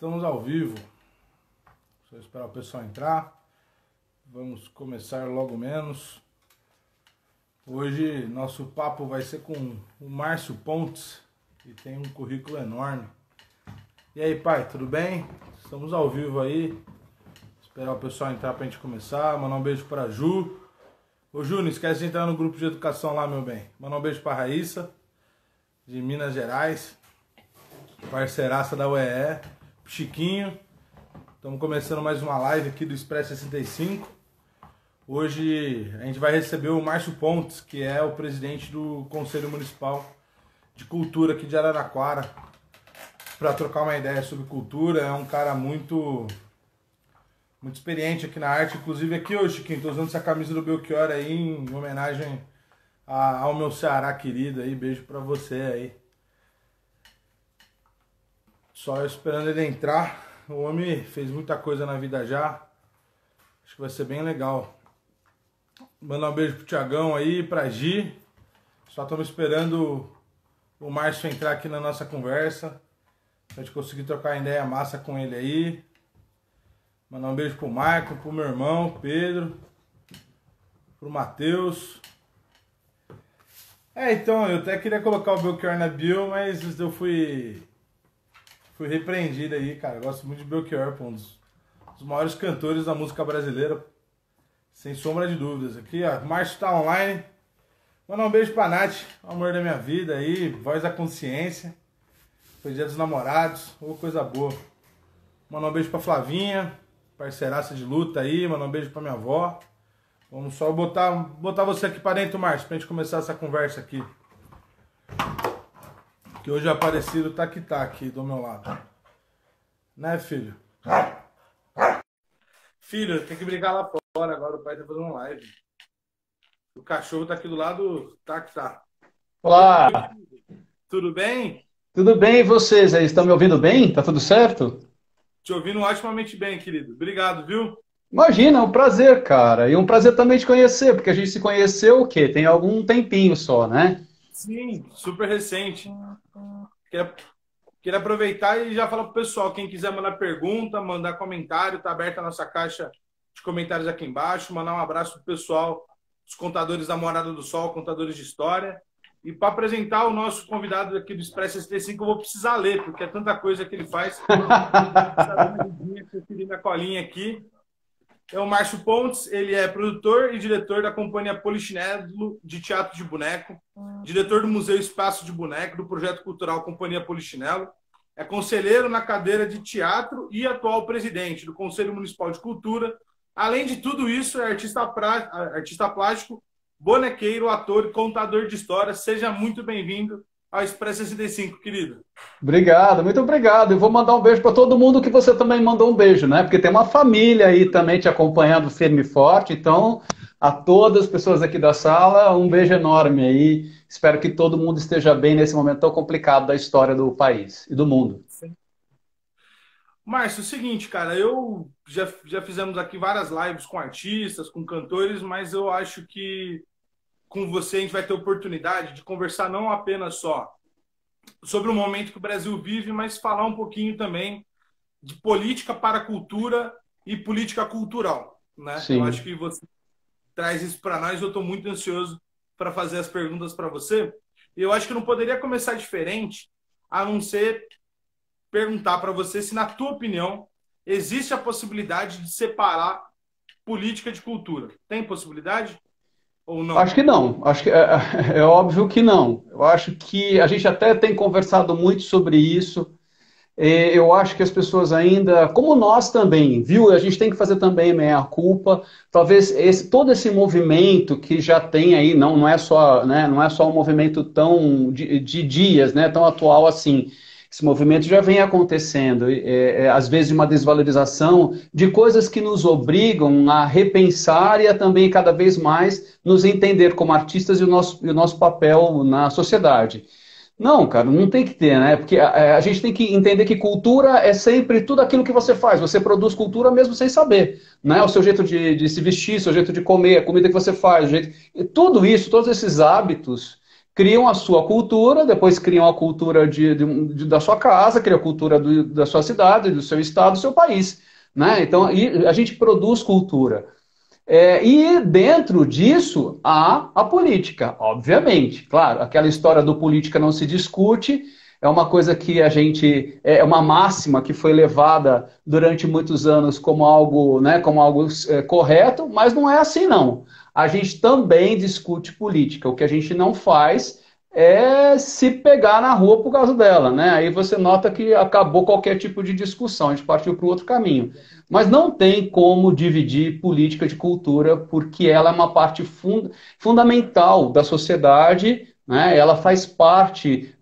Estamos ao vivo. Só esperar o pessoal entrar. Vamos começar logo menos. Hoje nosso papo vai ser com o Márcio Pontes, que tem um currículo enorme. E aí, pai, tudo bem? Estamos ao vivo aí. Esperar o pessoal entrar pra gente começar. Mandar um beijo pra Ju. Ô Ju, não esquece de entrar no grupo de educação lá, meu bem. Mandar um beijo pra Raíssa, de Minas Gerais. Parceiraça da UEE. Chiquinho. Estamos começando mais uma live aqui do Expresso 65. Hoje a gente vai receber o Márcio Pontes, que é o presidente do Conselho Municipal de Cultura aqui de Araraquara, para trocar uma ideia sobre cultura. É um cara muito experiente aqui na arte. Inclusive aqui hoje, Chiquinho, tô usando essa camisa do Belchior aí em homenagem ao meu Ceará querido aí. Beijo para você aí. Só esperando ele entrar. O homem fez muita coisa na vida já. Acho que vai ser bem legal. Mandar um beijo pro Tiagão aí, pra Gi. Só estamos esperando o Márcio entrar aqui na nossa conversa, pra gente conseguir trocar ideia massa com ele aí. Mandar um beijo pro Marco, pro meu irmão, Pedro, pro Matheus. Então, eu até queria colocar o Belchior na bio, mas eu fui repreendido aí, cara. Eu gosto muito de Belchior, pô, um dos maiores cantores da música brasileira, sem sombra de dúvidas. Aqui, ó, o Márcio tá online. Mandar um beijo pra Nath, amor da minha vida aí, voz da consciência. Foi dia dos namorados, coisa boa. Mandar um beijo pra Flavinha, parceiraça de luta aí. Mandar um beijo pra minha avó. Vamos só botar você aqui pra dentro, Márcio, pra gente começar essa conversa aqui. Que hoje o Aparecido tá aqui do meu lado. Né, filho? Filho, tem que brigar lá fora agora, o pai tá fazendo live. O cachorro tá aqui do lado, tá. Olá, Tudo bem? tudo bem e vocês aí? Estão me ouvindo bem? Tá tudo certo? Te ouvindo otimamente bem, querido. Obrigado, viu? Imagina, é um prazer, cara. E um prazer também te conhecer, porque a gente se conheceu o quê? Tem algum tempinho só, né? Sim, super recente. Queria, queria aproveitar e já falar pro pessoal, quem quiser mandar pergunta, mandar comentário, tá aberta a nossa caixa de comentários aqui embaixo. Mandar um abraço pro pessoal, os contadores da Morada do Sol, contadores de história. E para apresentar o nosso convidado aqui do Expresso 65, eu vou precisar ler, porque é tanta coisa que ele faz. Eu minha colinha aqui. É o Márcio Pontes, ele é produtor e diretor da Companhia Polichinelo de Teatro de Boneco, diretor do Museu Espaço de Boneco, do projeto cultural Companhia Polichinelo, é conselheiro na cadeira de teatro e atual presidente do Conselho Municipal de Cultura. Além de tudo isso, é artista plástico, bonequeiro, ator e contador de histórias. Seja muito bem-vindo ao Expresso 65, querido. Obrigado, muito obrigado. Eu vou mandar um beijo para todo mundo que você também mandou um beijo, né? Porque tem uma família aí também te acompanhando firme e forte. Então, a todas as pessoas aqui da sala, um beijo enorme aí. Espero que todo mundo esteja bem nesse momento tão complicado da história do país e do mundo. Márcio, é o seguinte, cara, eu já fizemos aqui várias lives com artistas, com cantores, mas eu acho que com você a gente vai ter oportunidade de conversar não apenas só sobre o momento que o Brasil vive, mas falar um pouquinho também de política para a cultura e política cultural, né? Eu acho Sim. que você traz isso para nós, eu estou muito ansioso para fazer as perguntas para você. E eu acho que não poderia começar diferente a não ser perguntar para você se, na tua opinião, existe a possibilidade de separar política de cultura. Tem possibilidade ou Acho não? que não. Acho que é óbvio que não. Eu acho que a gente até tem conversado muito sobre isso. Eu acho que as pessoas ainda, como nós também, viu? A gente tem que fazer também meia-culpa. Talvez todo esse movimento que já tem aí, não é só, né, não é só um movimento tão de dias, né, tão atual assim. Esse movimento já vem acontecendo, às vezes de uma desvalorização de coisas que nos obrigam a repensar e a também cada vez mais nos entender como artistas e o nosso papel na sociedade. Não, cara, não tem que ter, né? Porque a gente tem que entender que cultura é sempre tudo aquilo que você faz. Você produz cultura mesmo sem saber, né? O seu jeito de se vestir, o seu jeito de comer, a comida que você faz, o jeito... E tudo isso, todos esses hábitos, criam a sua cultura, depois criam a cultura da sua casa, criam a cultura da sua cidade, do seu estado, do seu país. Né? Então, a gente produz cultura. E dentro disso há a política, obviamente. Claro, aquela história do política não se discute, é uma coisa que a gente, é uma máxima que foi levada durante muitos anos como algo, né, como algo correto, mas não é assim não. A gente também discute política, o que a gente não faz é se pegar na rua por causa dela, né? Aí você nota que acabou qualquer tipo de discussão, a gente partiu para o outro caminho. Mas não tem como dividir política de cultura, porque ela é uma parte fundamental da sociedade, né? Ela faz parte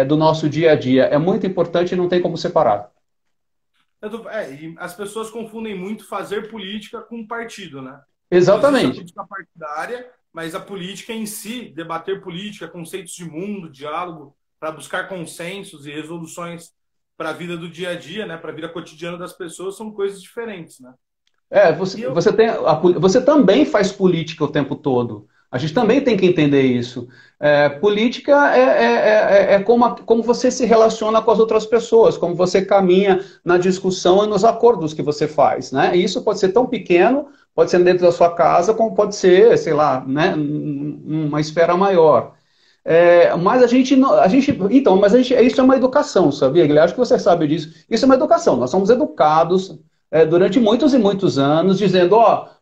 do nosso dia a dia. É muito importante e não tem como separar. E as pessoas confundem muito fazer política com partido, né? Então, existe a Exatamente. política partidária, mas a política em si, debater política, conceitos de mundo, diálogo, para buscar consensos e resoluções para a vida do dia a dia, né? Para a vida cotidiana das pessoas, são coisas diferentes, né? Você, E eu, você também faz política o tempo todo. A gente também tem que entender isso. Política é como você se relaciona com as outras pessoas, como você caminha na discussão e nos acordos que você faz. Né? E isso pode ser tão pequeno, pode ser dentro da sua casa, como pode ser, sei lá, né, uma esfera maior. Mas isso é uma educação, sabia, Guilherme? Acho que você sabe disso. Isso é uma educação. Nós somos educados durante muitos e muitos anos, dizendo,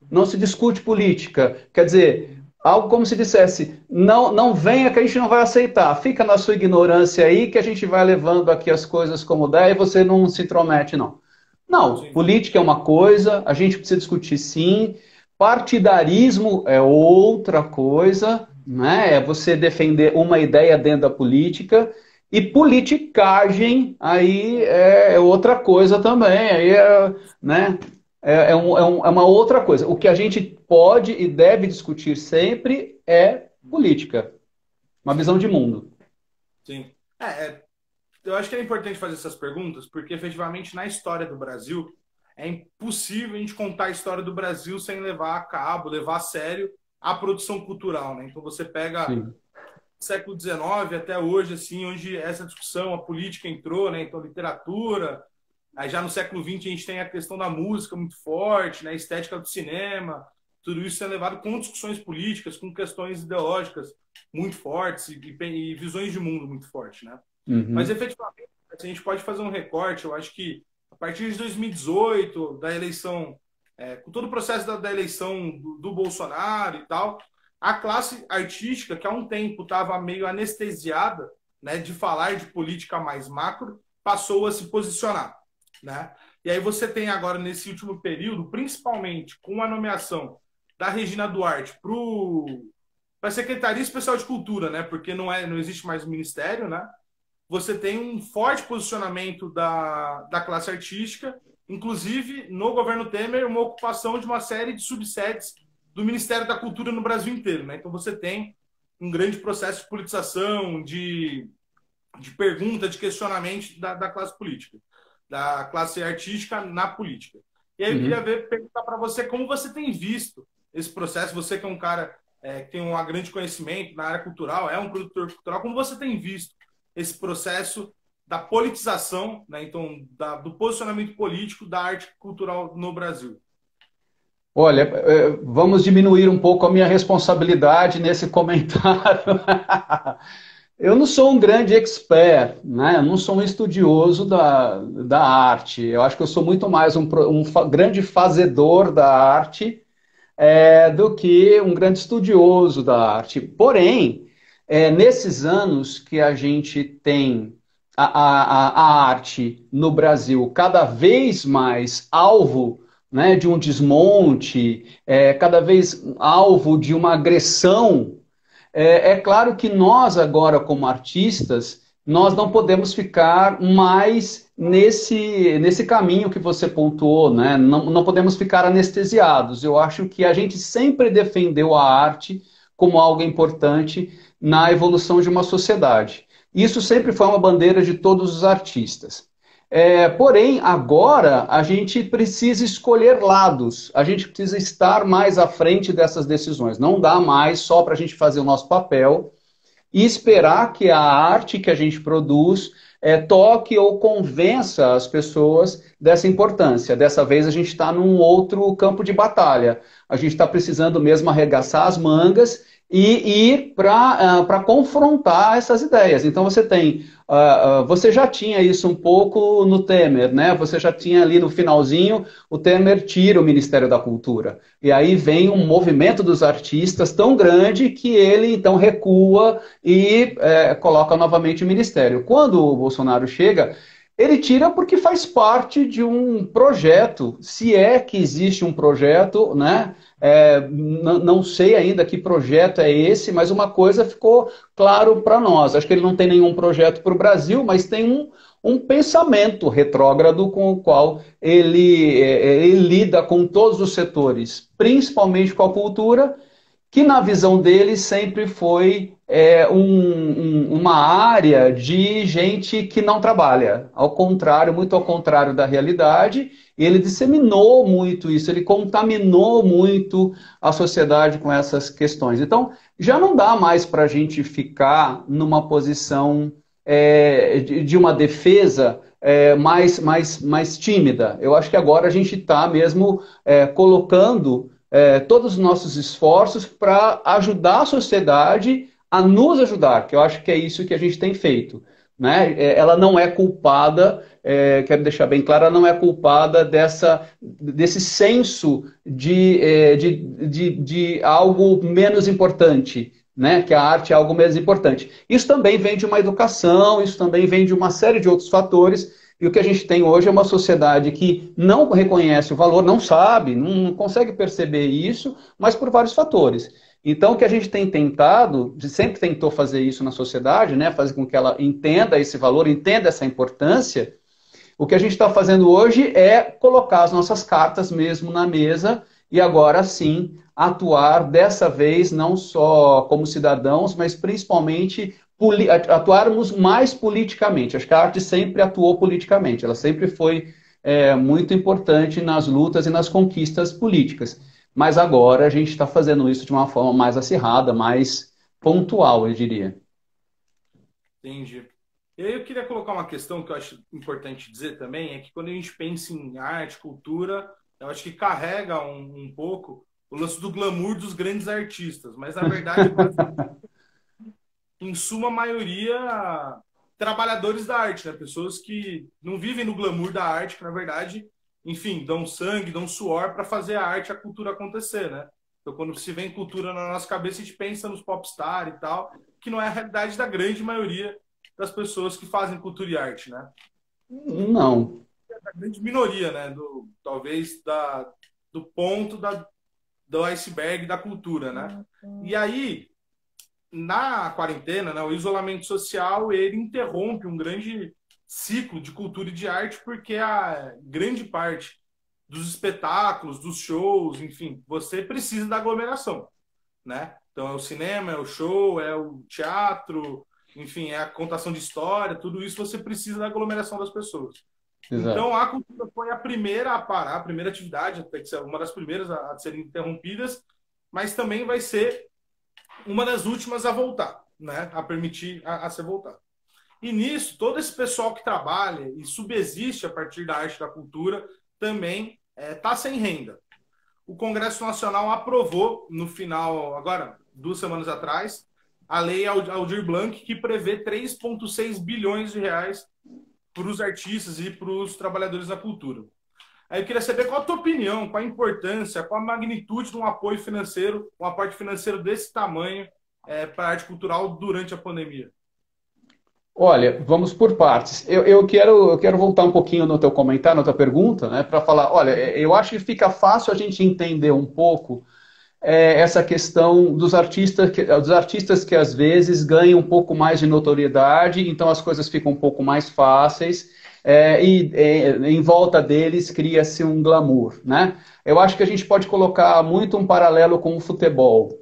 não se discute política. Quer dizer, algo como se dissesse, não venha que a gente não vai aceitar. Fica na sua ignorância aí que a gente vai levando aqui as coisas como dá e você não se intromete, não. Não, sim, política é uma coisa, a gente precisa discutir sim. Partidarismo é outra coisa, né? É você defender uma ideia dentro da política. E politicagem aí é outra coisa também. Aí né? É uma outra coisa. O que a gente pode e deve discutir sempre é política, uma visão sim, de mundo. sim. Eu acho que é importante fazer essas perguntas, porque efetivamente na história do Brasil é impossível a gente contar a história do Brasil sem levar a cabo, levar a sério a produção cultural, né? Então você pega Sim. século XIX até hoje, assim, onde essa discussão, a política entrou, né? Então literatura, aí já no século XX a gente tem a questão da música muito forte, né? A estética do cinema, tudo isso é levado com discussões políticas, com questões ideológicas muito fortes e visões de mundo muito fortes, né? Mas, Uhum. efetivamente, a gente pode fazer um recorte. Eu acho que, a partir de 2018, da eleição, com todo o processo da eleição do Bolsonaro e tal, a classe artística, que há um tempo estava meio anestesiada, né, de falar de política mais macro, passou a se posicionar. Né? E aí você tem agora, nesse último período, principalmente com a nomeação da Regina Duarte para a Secretaria Especial de Cultura, né? Porque não existe mais o ministério, né? Você tem um forte posicionamento da classe artística, inclusive no governo Temer, uma ocupação de uma série de subsedes do Ministério da Cultura no Brasil inteiro. Né? Então você tem um grande processo de politização, de pergunta, de questionamento da classe política, da classe artística na política. E aí eu queria Uhum. perguntar para você como você tem visto esse processo, você que é um cara que tem um grande conhecimento na área cultural, é um produtor cultural, como você tem visto esse processo da politização, né? Então, do posicionamento político da arte cultural no Brasil. Olha, vamos diminuir um pouco a minha responsabilidade nesse comentário. Eu não sou um grande expert, né? Eu não sou um estudioso da arte. Eu acho que eu sou muito mais um grande fazedor da arte do que um grande estudioso da arte. Porém, nesses anos que a gente tem a arte no Brasil cada vez mais alvo, né, de um desmonte, cada vez alvo de uma agressão, claro que nós agora, como artistas, nós não podemos ficar mais nesse caminho que você pontuou, né? Não podemos ficar anestesiados. Eu acho que a gente sempre defendeu a arte como algo importante na evolução de uma sociedade. Isso sempre foi uma bandeira de todos os artistas. Porém, agora a gente precisa escolher lados, a gente precisa estar mais à frente dessas decisões. Não dá mais só para a gente fazer o nosso papel e esperar que a arte que a gente produz toque ou convença as pessoas dessa importância. Dessa vez a gente está num outro campo de batalha. A gente está precisando mesmo arregaçar as mangas e ir para confrontar essas ideias. Então você tem, você já tinha isso um pouco no Temer, né? Você já tinha ali no finalzinho, o Temer tira o Ministério da Cultura. E aí vem um movimento dos artistas tão grande que ele então recua e coloca novamente o Ministério. Quando o Bolsonaro chega, ele tira porque faz parte de um projeto, se é que existe um projeto, né? Não sei ainda que projeto é esse, mas uma coisa ficou claro para nós. Acho que ele não tem nenhum projeto para o Brasil, mas tem um pensamento retrógrado com o qual ele lida com todos os setores, principalmente com a cultura, que na visão dele sempre foi uma área de gente que não trabalha, ao contrário, muito ao contrário da realidade, e ele disseminou muito isso, ele contaminou muito a sociedade com essas questões. Então, já não dá mais para a gente ficar numa posição de uma defesa mais tímida. Eu acho que agora a gente está mesmo colocando todos os nossos esforços para ajudar a sociedade a nos ajudar, que eu acho que é isso que a gente tem feito. Né? Ela não é culpada, quero deixar bem claro, ela não é culpada desse senso de algo menos importante, né? Que a arte é algo menos importante. Isso também vem de uma educação, isso também vem de uma série de outros fatores. E o que a gente tem hoje é uma sociedade que não reconhece o valor, não sabe, não consegue perceber isso, mas por vários fatores. Então, o que a gente tem tentado, sempre tentou fazer isso na sociedade, né, fazer com que ela entenda esse valor, entenda essa importância. O que a gente está fazendo hoje é colocar as nossas cartas mesmo na mesa e agora sim atuar dessa vez não só como cidadãos, mas principalmente atuarmos mais politicamente. Acho que a arte sempre atuou politicamente, ela sempre foi muito importante nas lutas e nas conquistas políticas. Mas agora a gente está fazendo isso de uma forma mais acirrada, mais pontual, eu diria. Entendi. E aí eu queria colocar uma questão que eu acho importante dizer também, é que quando a gente pensa em arte, cultura, eu acho que carrega um pouco o lance do glamour dos grandes artistas, mas na verdade em suma maioria, trabalhadores da arte, né? Pessoas que não vivem no glamour da arte, que na verdade, enfim, dão sangue, dão suor para fazer a arte, a cultura acontecer, né? Então, quando se vem cultura na nossa cabeça, a gente pensa nos popstar e tal, que não é a realidade da grande maioria das pessoas que fazem cultura e arte, né? Não. A grande minoria, né? Talvez do ponto do iceberg da cultura, né? E aí na quarentena, né, o isolamento social, ele interrompe um grande ciclo de cultura e de arte, porque a grande parte dos espetáculos, dos shows, enfim, você precisa da aglomeração, né? Então é o cinema, é o show, é o teatro, enfim, é a contação de história, tudo isso você precisa da aglomeração das pessoas. Exato. Então a cultura foi a primeira a parar, a primeira atividade, até que uma das primeiras a serem interrompidas, mas também vai ser uma das últimas a voltar, né? A permitir a ser voltado. E nisso, todo esse pessoal que trabalha e subsiste a partir da arte e da cultura também está sem renda. O Congresso Nacional aprovou no final, agora, 2 semanas atrás, a Lei Aldir Blanc, que prevê 3,6 bilhões de reais para os artistas e para os trabalhadores da cultura. Aí eu queria saber qual a tua opinião, qual a importância, qual a magnitude de um apoio financeiro, um aporte financeiro desse tamanho para a arte cultural durante a pandemia. Olha, vamos por partes. Eu quero voltar um pouquinho no teu comentário, na tua pergunta, né, para falar, olha, eu acho que fica fácil a gente entender um pouco essa questão dos artistas que às vezes ganham um pouco mais de notoriedade, então as coisas ficam um pouco mais fáceis, em volta deles cria-se um glamour, né? Eu acho que a gente pode colocar muito um paralelo com o futebol,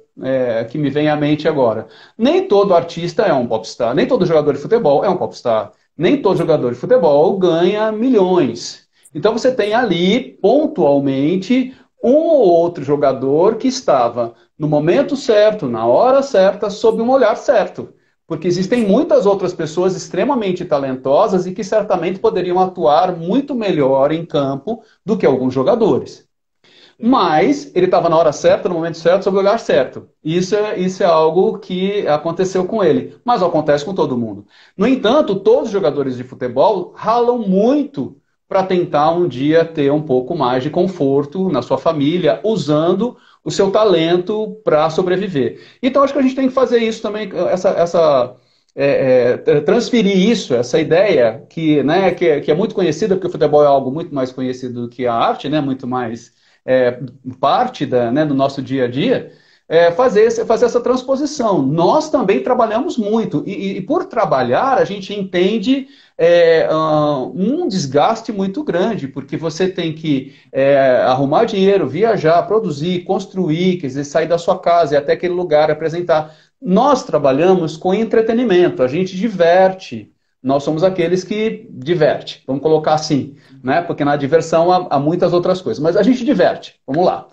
que me vem à mente agora. Nem todo artista é um popstar, nem todo jogador de futebol é um popstar, nem todo jogador de futebol ganha milhões. Então você tem ali, pontualmente, um ou outro jogador que estava no momento certo, na hora certa, sob um olhar certo. Porque existem muitas outras pessoas extremamente talentosas e que certamente poderiam atuar muito melhor em campo do que alguns jogadores. Mas ele estava na hora certa, no momento certo, sob o lugar certo. Isso é algo que aconteceu com ele. Mas acontece com todo mundo. No entanto, todos os jogadores de futebol ralam muito para tentar um dia ter um pouco mais de conforto na sua família, usando o seu talento para sobreviver. Então, acho que a gente tem que fazer isso também, transferir isso, essa ideia que é muito conhecida, porque o futebol é algo muito mais conhecido do que a arte, né, muito mais parte do nosso dia a dia, fazer essa transposição. Nós também trabalhamos muito, e por trabalhar, a gente entende um desgaste muito grande, porque você tem que arrumar dinheiro, viajar, produzir, construir, quer dizer, sair da sua casa e até aquele lugar apresentar. Nós trabalhamos com entretenimento, a gente diverte. Nós somos aqueles que diverte, vamos colocar assim, né? Porque na diversão há muitas outras coisas, mas a gente diverte, vamos lá.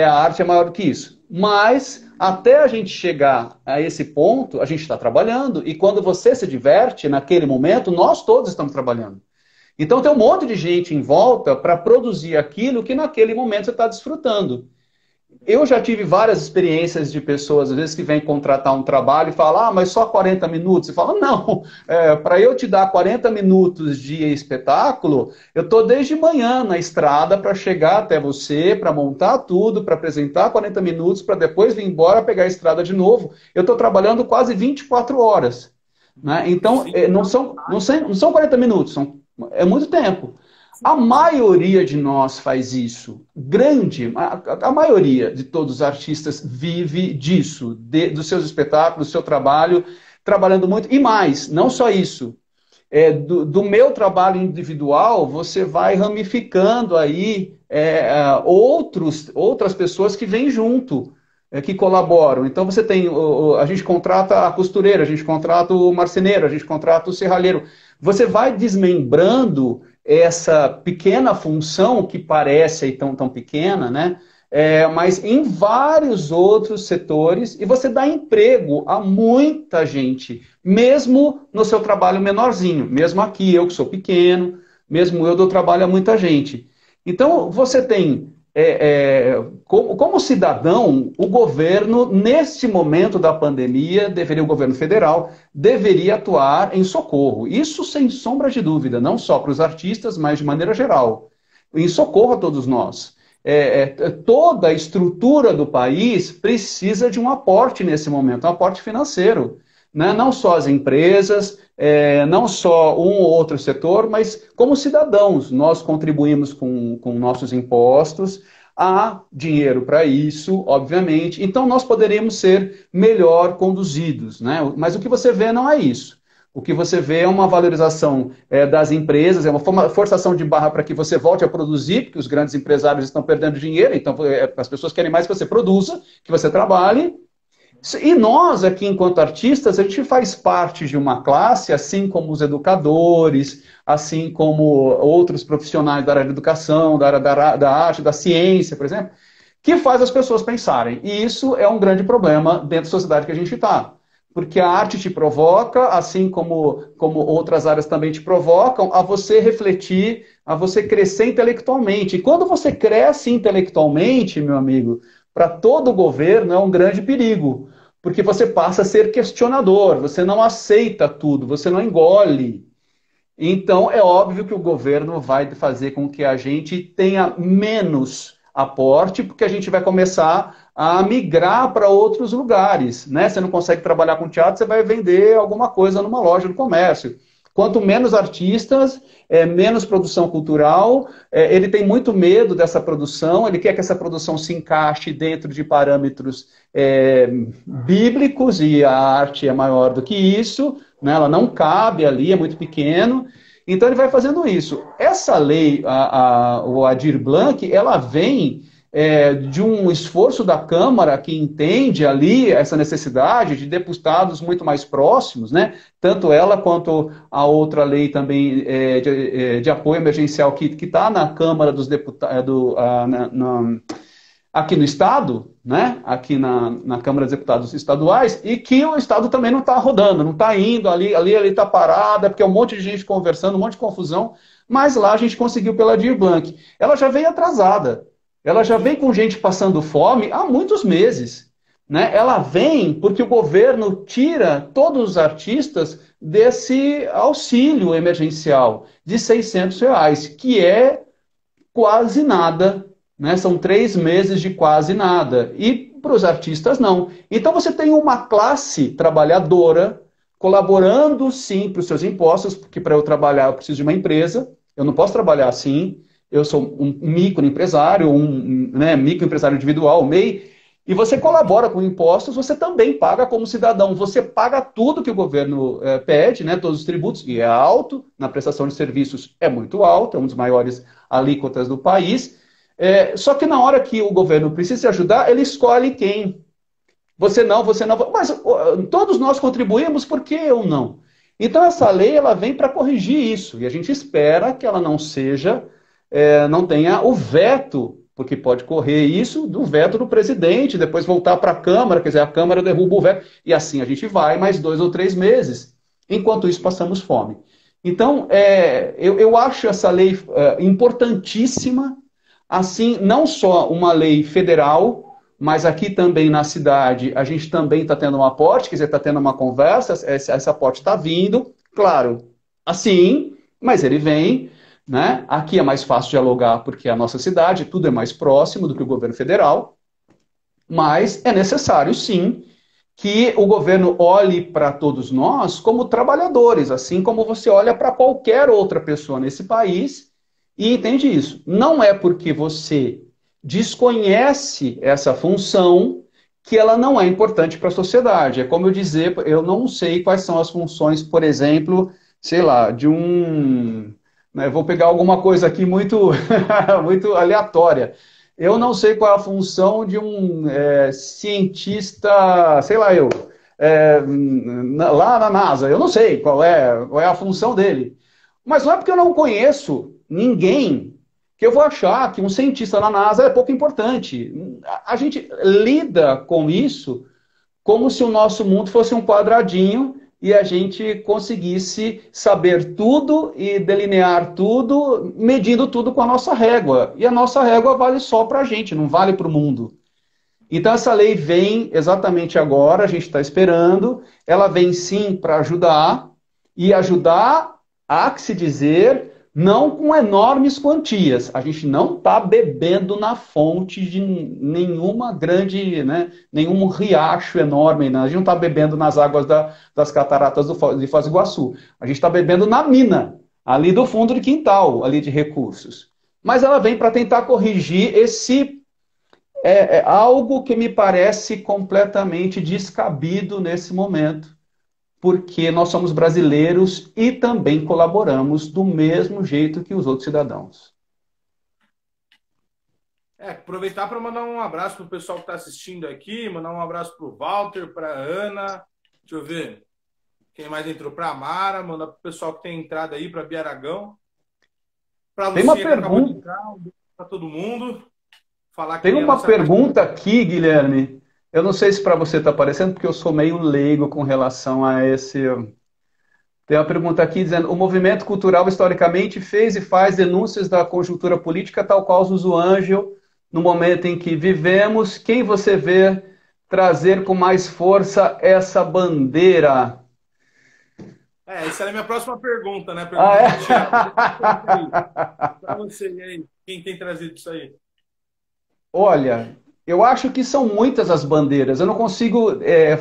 A arte é maior do que isso. Mas até a gente chegar a esse ponto, a gente está trabalhando, e quando você se diverte naquele momento, nós todos estamos trabalhando. Então tem um monte de gente em volta para produzir aquilo que naquele momento você está desfrutando. Eu já tive várias experiências de pessoas, às vezes, que vêm contratar um trabalho e falam, mas só 40 minutos. Você fala, não, para eu te dar 40 minutos de espetáculo, eu estou desde manhã na estrada para chegar até você, para montar tudo, para apresentar 40 minutos, para depois vir embora, pegar a estrada de novo. Eu estou trabalhando quase 24 horas. Né? Então, não são 40 minutos, é muito tempo. A maioria de nós faz isso. A maioria de todos os artistas vive disso, dos seus espetáculos, do seu trabalho, trabalhando muito. E mais, não só isso. Do meu trabalho individual, você vai ramificando aí outras pessoas que vêm junto, que colaboram. Então você tem, a gente contrata a costureira, a gente contrata o marceneiro, a gente contrata o serralheiro. Você vai desmembrando essa pequena função que parece aí tão pequena, né? Mas em vários outros setores, e você dá emprego a muita gente, mesmo no seu trabalho menorzinho, mesmo aqui, eu que sou pequeno, mesmo eu dou trabalho a muita gente. Então, você tem, como cidadão, o governo, neste momento da pandemia, o governo federal, deveria atuar em socorro. Isso sem sombra de dúvida, não só para os artistas, mas de maneira geral. Em socorro a todos nós. Toda a estrutura do país precisa de um aporte nesse momento, um aporte financeiro. Né? Não só as empresas, não só um ou outro setor, mas como cidadãos, nós contribuímos com nossos impostos, há dinheiro para isso, obviamente, então nós poderíamos ser melhor conduzidos, né? Mas o que você vê não é isso. O que você vê é uma valorização das empresas, é uma forçação de barra para que você volte a produzir, porque os grandes empresários estão perdendo dinheiro, então as pessoas querem mais que você produza, que você trabalhe. E nós, aqui, enquanto artistas, a gente faz parte de uma classe, assim como os educadores, assim como outros profissionais da área da educação, da área da arte, da ciência, por exemplo, que faz as pessoas pensarem. E isso é um grande problema dentro da sociedade que a gente está. Porque a arte te provoca, assim como outras áreas também te provocam, a você refletir, a você crescer intelectualmente. E quando você cresce intelectualmente, meu amigo, para todo o governo é um grande perigo, porque você passa a ser questionador, você não aceita tudo, você não engole. Então, é óbvio que o governo vai fazer com que a gente tenha menos aporte, porque a gente vai começar a migrar para outros lugares. Né? Você não consegue trabalhar com teatro, você vai vender alguma coisa numa loja do comércio. Quanto menos artistas, menos produção cultural, ele tem muito medo dessa produção, ele quer que essa produção se encaixe dentro de parâmetros bíblicos, e a arte é maior do que isso, né? Ela não cabe ali, é muito pequeno, então ele vai fazendo isso. Essa lei, o Aldir Blanc, ela vem de um esforço da Câmara que entende ali essa necessidade de deputados muito mais próximos, né? Tanto ela quanto a outra lei também de apoio emergencial que está na Câmara dos Deputados, aqui no Estado, né, aqui na Câmara dos Deputados estaduais, e que o Estado também não está rodando, não está indo, ali está parada, porque é um monte de gente conversando, um monte de confusão, mas lá a gente conseguiu pela Dir Blanc. Ela já veio atrasada, ela já vem com gente passando fome há muitos meses. Né? Ela vem porque o governo tira todos os artistas desse auxílio emergencial de R$ 600, que é quase nada, né? São 3 meses de quase nada. E para os artistas, não. Então você tem uma classe trabalhadora colaborando, sim, para os seus impostos, porque para eu trabalhar eu preciso de uma empresa, eu não posso trabalhar assim, eu sou um microempresário, né, microempresário individual, MEI, e você colabora com impostos, você também paga como cidadão. Você paga tudo que o governo pede, né, todos os tributos, e é alto, na prestação de serviços é muito alto, é um dos maiores alíquotas do país. Só que na hora que o governo precisa se ajudar, ele escolhe quem. Você não. Mas todos nós contribuímos, por que eu não? Então essa lei ela vem para corrigir isso. E a gente espera que ela não seja, não tenha o veto, porque pode correr isso do veto do presidente, depois voltar para a Câmara, quer dizer, a Câmara derruba o veto, e assim a gente vai mais 2 ou 3 meses. Enquanto isso, passamos fome. Então, eu acho essa lei importantíssima, assim, não só uma lei federal, mas aqui também na cidade, a gente também está tendo um aporte, quer dizer, está tendo uma conversa, esse aporte está vindo, claro, assim, mas ele vem, né? Aqui é mais fácil dialogar porque é a nossa cidade, tudo é mais próximo do que o governo federal, mas é necessário, sim, que o governo olhe para todos nós como trabalhadores, assim como você olha para qualquer outra pessoa nesse país e entende isso. Não é porque você desconhece essa função que ela não é importante para a sociedade. É como eu dizer, eu não sei quais são as funções, por exemplo, sei lá, de um... né, vou pegar alguma coisa aqui muito, muito aleatória. Eu não sei qual é a função de um cientista, sei lá eu, lá na NASA. Eu não sei qual é a função dele. Mas não é porque eu não conheço ninguém que eu vou achar que um cientista na NASA é pouco importante. A gente lida com isso como se o nosso mundo fosse um quadradinho e a gente conseguisse saber tudo e delinear tudo, medindo tudo com a nossa régua. E a nossa régua vale só para a gente, não vale para o mundo. Então essa lei vem exatamente agora, a gente está esperando, ela vem sim para ajudar, e ajudar, há que se dizer, não com enormes quantias. A gente não está bebendo na fonte de nenhuma grande, né, nenhum riacho enorme, né? A gente não está bebendo nas águas das cataratas de Foz do Iguaçu. A gente está bebendo na mina, ali do fundo de quintal, ali de recursos. Mas ela vem para tentar corrigir esse algo que me parece completamente descabido nesse momento, porque nós somos brasileiros e também colaboramos do mesmo jeito que os outros cidadãos. Aproveitar para mandar um abraço para o pessoal que está assistindo aqui, mandar um abraço para o Walter, para a Ana, deixa eu ver, quem mais entrou, para a Mara, mandar para o pessoal que tem entrado aí, para Bia Aragão, para a Lucia, que acabou de entrar, para todo mundo. Tem uma pergunta aqui, Guilherme. Eu não sei se para você está aparecendo, porque eu sou meio leigo com relação a esse. Tem uma pergunta aqui dizendo: o movimento cultural historicamente fez e faz denúncias da conjuntura política, tal qual o Ângelo, no momento em que vivemos. Quem você vê trazer com mais força essa bandeira? Essa era a minha próxima pergunta, né? Para você aí, quem tem trazido isso aí? Olha, eu acho que são muitas as bandeiras. Eu não consigo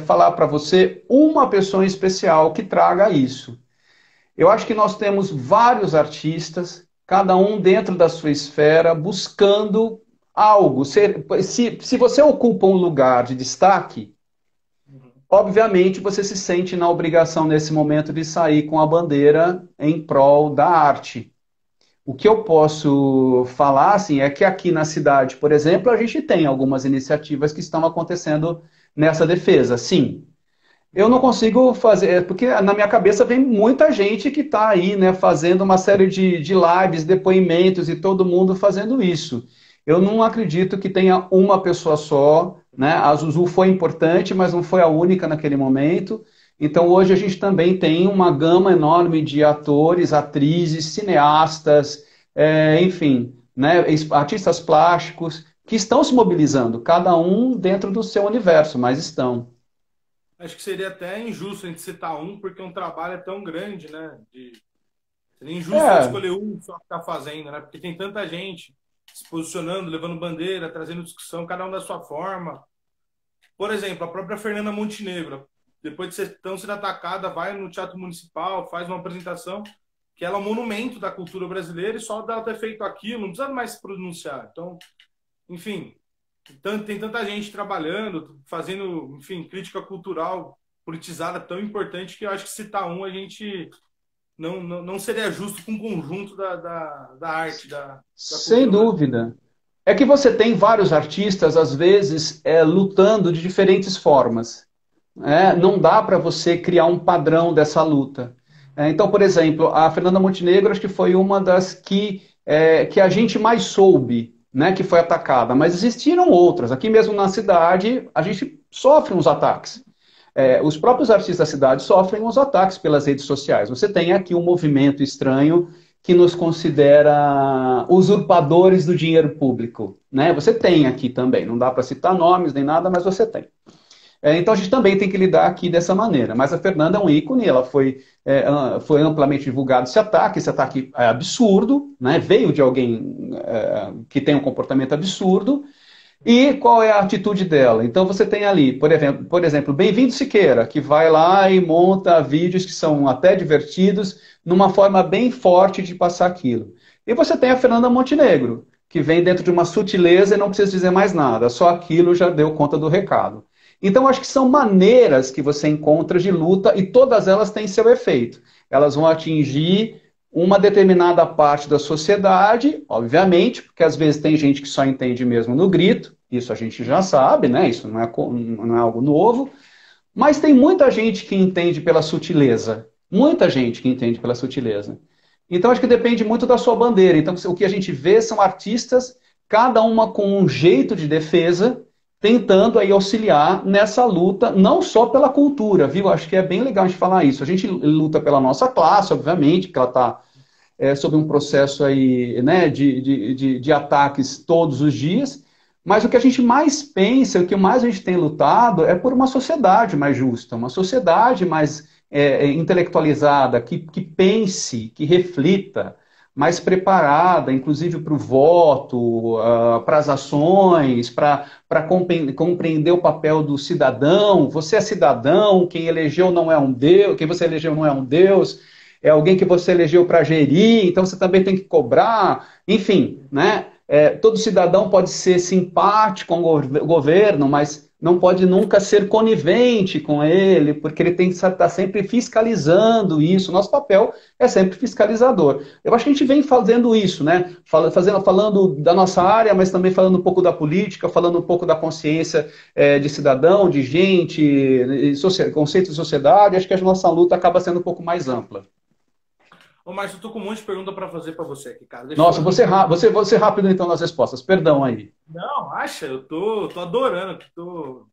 falar para você uma pessoa em especial que traga isso. Eu acho que nós temos vários artistas, cada um dentro da sua esfera, buscando algo. Se você ocupa um lugar de destaque, obviamente você se sente na obrigação nesse momento de sair com a bandeira em prol da arte. O que eu posso falar, assim, é que aqui na cidade, por exemplo, a gente tem algumas iniciativas que estão acontecendo nessa defesa, sim. Eu não consigo fazer, porque na minha cabeça vem muita gente que está aí, né, fazendo uma série de lives, depoimentos e todo mundo fazendo isso. Eu não acredito que tenha uma pessoa só, né? A Zuzu foi importante, mas não foi a única naquele momento. Então hoje a gente também tem uma gama enorme de atores, atrizes, cineastas, enfim, né? Artistas plásticos que estão se mobilizando, cada um dentro do seu universo, mas estão. Acho que seria até injusto a gente citar um, porque um trabalho é tão grande, né? Seria injusto a gente É, escolher um só que está fazendo, né? Porque tem tanta gente se posicionando, levando bandeira, trazendo discussão, cada um da sua forma. Por exemplo, a própria Fernanda Montenegro, depois de ser tão sendo atacada, vai no Teatro Municipal, faz uma apresentação, que ela é um monumento da cultura brasileira, e só dela ter feito aquilo, não precisa mais se pronunciar. Então, enfim, tem tanta gente trabalhando, fazendo, enfim, crítica cultural politizada tão importante que eu acho que citar um a gente não seria justo com o conjunto da arte, da sem cultura brasileira. dúvida. É que você tem vários artistas, às vezes, lutando de diferentes formas. Não dá para você criar um padrão dessa luta. Então, por exemplo, a Fernanda Montenegro acho que foi uma das que a gente mais soube, né, que foi atacada, mas existiram outras. Aqui mesmo na cidade, a gente sofre uns ataques. Os próprios artistas da cidade sofrem uns ataques pelas redes sociais. Você tem aqui um movimento estranho que nos considera usurpadores do dinheiro público, né? Você tem aqui também, não dá para citar nomes nem nada, mas você tem. Então a gente também tem que lidar aqui dessa maneira. Mas a Fernanda é um ícone, ela foi amplamente divulgado esse ataque é absurdo, né? Veio de alguém que tem um comportamento absurdo. E qual é a atitude dela? Então você tem ali, por exemplo, Bem-vindo Siqueira, que vai lá e monta vídeos que são até divertidos, numa forma bem forte de passar aquilo. E você tem a Fernanda Montenegro, que vem dentro de uma sutileza e não precisa dizer mais nada, só aquilo já deu conta do recado. Então, acho que são maneiras que você encontra de luta e todas elas têm seu efeito. Elas vão atingir uma determinada parte da sociedade, obviamente, porque às vezes tem gente que só entende mesmo no grito, isso a gente já sabe, né? Isso não é algo novo, mas tem muita gente que entende pela sutileza. Muita gente que entende pela sutileza. Então, acho que depende muito da sua bandeira. Então, o que a gente vê são artistas, cada uma com um jeito de defesa, tentando aí auxiliar nessa luta, não só pela cultura, viu? Acho que é bem legal a gente falar isso. A gente luta pela nossa classe, obviamente, que ela está sob um processo aí, né, de ataques todos os dias, mas o que a gente mais pensa, o que mais a gente tem lutado é por uma sociedade mais justa, uma sociedade mais intelectualizada, que pense, que reflita, mais preparada, inclusive para o voto, para as ações, para compreender o papel do cidadão. Você é cidadão, quem elegeu não é um Deus, quem você elegeu não é um Deus, é alguém que você elegeu para gerir, então você também tem que cobrar, enfim, né? Todo cidadão pode ser simpático com o governo, mas não pode nunca ser conivente com ele, porque ele tem que estar sempre fiscalizando isso. Nosso papel é sempre fiscalizador. Eu acho que a gente vem fazendo isso, né? Falando da nossa área, mas também falando um pouco da política, falando um pouco da consciência de cidadão, de gente, conceito de sociedade. Acho que a nossa luta acaba sendo um pouco mais ampla. Ô, Márcio, eu tô com um monte de pergunta para fazer para você aqui, cara. Deixa Nossa, eu... você rápido então nas respostas. Perdão aí. Não, acha, eu tô adorando, tô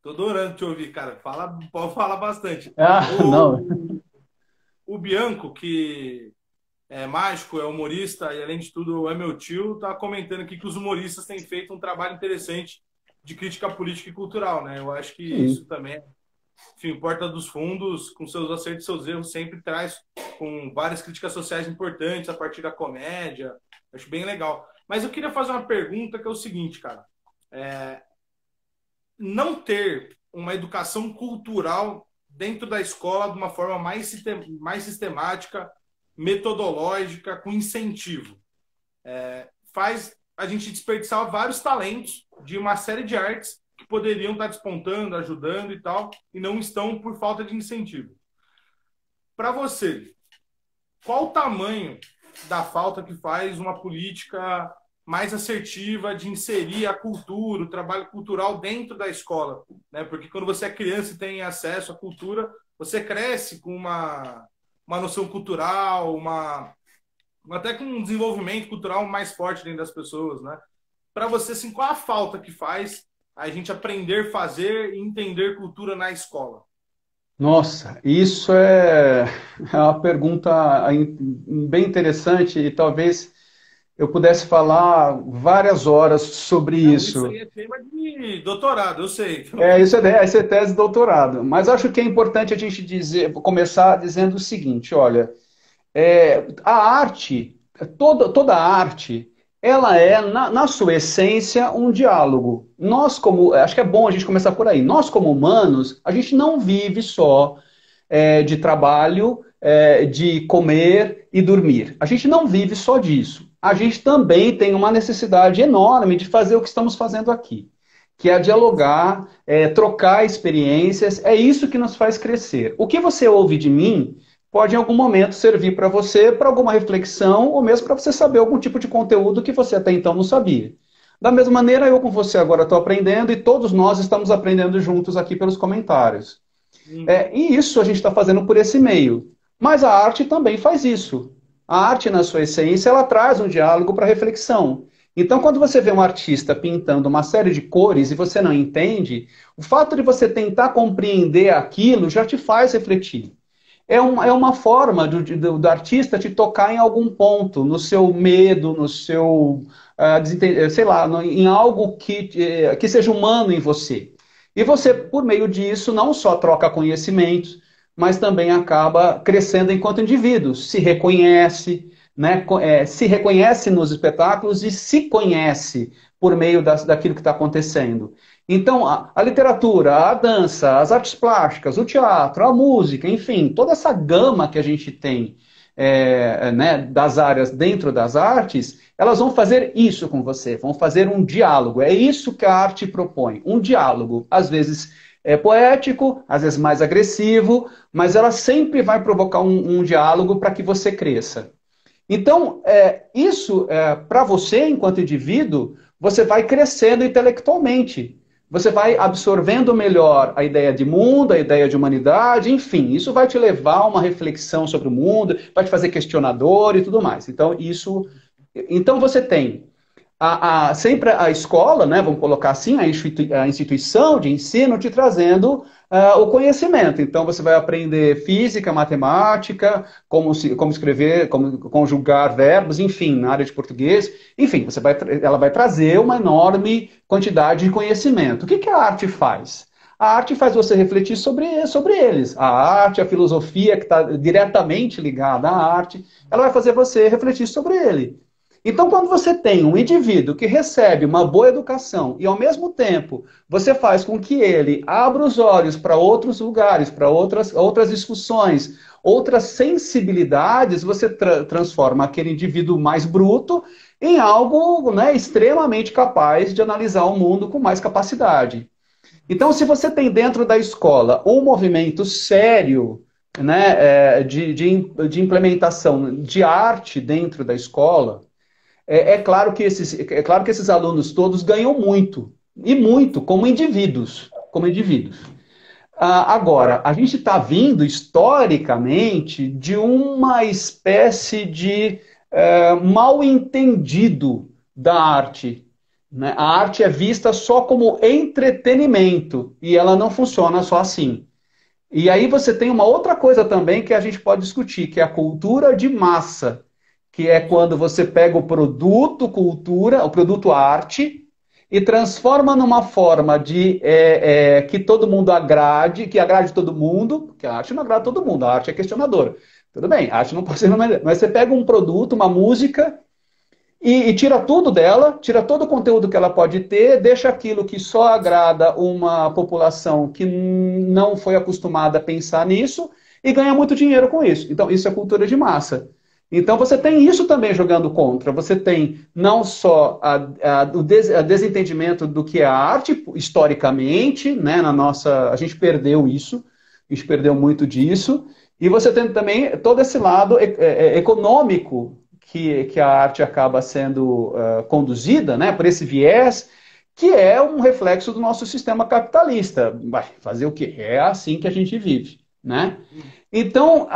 adorando te ouvir, cara. Pode falar bastante. Ah, não. O Bianco, que é mágico, é humorista e, além de tudo, é meu tio, tá comentando aqui que os humoristas têm feito um trabalho interessante de crítica política e cultural, né? Eu acho que isso Sim. também, enfim, Porta dos Fundos, com seus acertos e seus erros, sempre traz com várias críticas sociais importantes a partir da comédia. Acho bem legal. Mas eu queria fazer uma pergunta que é o seguinte, cara. Não ter uma educação cultural dentro da escola de uma forma mais sistemática, metodológica, com incentivo. Faz a gente desperdiçar vários talentos de uma série de artes que poderiam estar despontando, ajudando e tal, e não estão por falta de incentivo. Para você, qual o tamanho da falta que faz uma política mais assertiva de inserir a cultura, o trabalho cultural dentro da escola, né? Porque quando você é criança e tem acesso à cultura, você cresce com uma noção cultural, até com um desenvolvimento cultural mais forte dentro das pessoas, né? para você, assim, qual a falta que faz a gente aprender a fazer e entender cultura na escola? Nossa, isso é uma pergunta bem interessante e talvez eu pudesse falar várias horas sobre Não, isso isso. aí é tema de doutorado, eu sei. Isso é tese de doutorado. Mas acho que é importante a gente dizer, começar dizendo o seguinte: olha, a arte, toda a arte, ela é, na sua essência, um diálogo. Nós, como, acho que é bom a gente começar por aí. Nós, como humanos, a gente não vive só de trabalho, de comer e dormir. A gente não vive só disso. A gente também tem uma necessidade enorme de fazer o que estamos fazendo aqui, que é dialogar, trocar experiências. É isso que nos faz crescer. O que você ouve de mim pode, em algum momento, servir para você, para alguma reflexão, ou mesmo para você saber algum tipo de conteúdo que você até então não sabia. Da mesma maneira, eu com você agora estou aprendendo e todos nós estamos aprendendo juntos aqui pelos comentários. Uhum. E isso a gente está fazendo por esse meio. Mas a arte também faz isso. A arte, na sua essência, ela traz um diálogo para reflexão. Então, quando você vê um artista pintando uma série de cores e você não entende, o fato de você tentar compreender aquilo já te faz refletir. É uma forma do artista te tocar em algum ponto, no seu medo, no seu, sei lá, em algo que seja humano em você. E você, por meio disso, não só troca conhecimentos, mas também acaba crescendo enquanto indivíduo, se reconhece, né, se reconhece nos espetáculos e se conhece por meio daquilo que está acontecendo. Então, a literatura, a dança, as artes plásticas, o teatro, a música, enfim, toda essa gama que a gente tem né, das áreas dentro das artes, elas vão fazer isso com você, vão fazer um diálogo. É isso que a arte propõe, um diálogo. Às vezes poético, às vezes mais agressivo, mas ela sempre vai provocar um diálogo para que você cresça. Então, isso, para você, enquanto indivíduo, você vai crescendo intelectualmente. Você vai absorvendo melhor a ideia de mundo, a ideia de humanidade, enfim, isso vai te levar a uma reflexão sobre o mundo, vai te fazer questionador e tudo mais. Então você tem sempre a escola, né, vamos colocar assim, a instituição de ensino te trazendo o conhecimento. Então, você vai aprender física, matemática, como escrever, como conjugar verbos, enfim, na área de português. Enfim, ela vai trazer uma enorme quantidade de conhecimento. O que a arte faz? A arte faz você refletir sobre eles. A arte, a filosofia, que está diretamente ligada à arte, ela vai fazer você refletir sobre ele. Então, quando você tem um indivíduo que recebe uma boa educação e, ao mesmo tempo, você faz com que ele abra os olhos para outros lugares, para outras discussões, outras sensibilidades, você transforma aquele indivíduo mais bruto em algo, né, extremamente capaz de analisar o mundo com mais capacidade. Então, se você tem dentro da escola um movimento sério, né, de implementação de arte dentro da escola, é claro que esses alunos todos ganham muito, e muito, como indivíduos. Como indivíduos. Agora, a gente está vindo, historicamente, de uma espécie de mal entendido da arte. Né? A arte é vista só como entretenimento, e ela não funciona só assim. E aí você tem uma outra coisa também que a gente pode discutir, que é a cultura de massa, que é quando você pega o produto cultura, o produto arte, e transforma numa forma de que todo mundo agrade, que agrade todo mundo, porque a arte não agrada todo mundo, a arte é questionadora. Tudo bem, a arte não pode ser, mas você pega um produto, uma música, e tira tudo dela, tira todo o conteúdo que ela pode ter, deixa aquilo que só agrada uma população que não foi acostumada a pensar nisso e ganha muito dinheiro com isso. Então, isso é cultura de massa. Então, você tem isso também jogando contra. Você tem não só o desentendimento do que é a arte, historicamente, né, a gente perdeu isso, a gente perdeu muito disso, e você tem também todo esse lado econômico que a arte acaba sendo conduzida, né, por esse viés, que é um reflexo do nosso sistema capitalista. Vai fazer o quê? É assim que a gente vive, né? Então,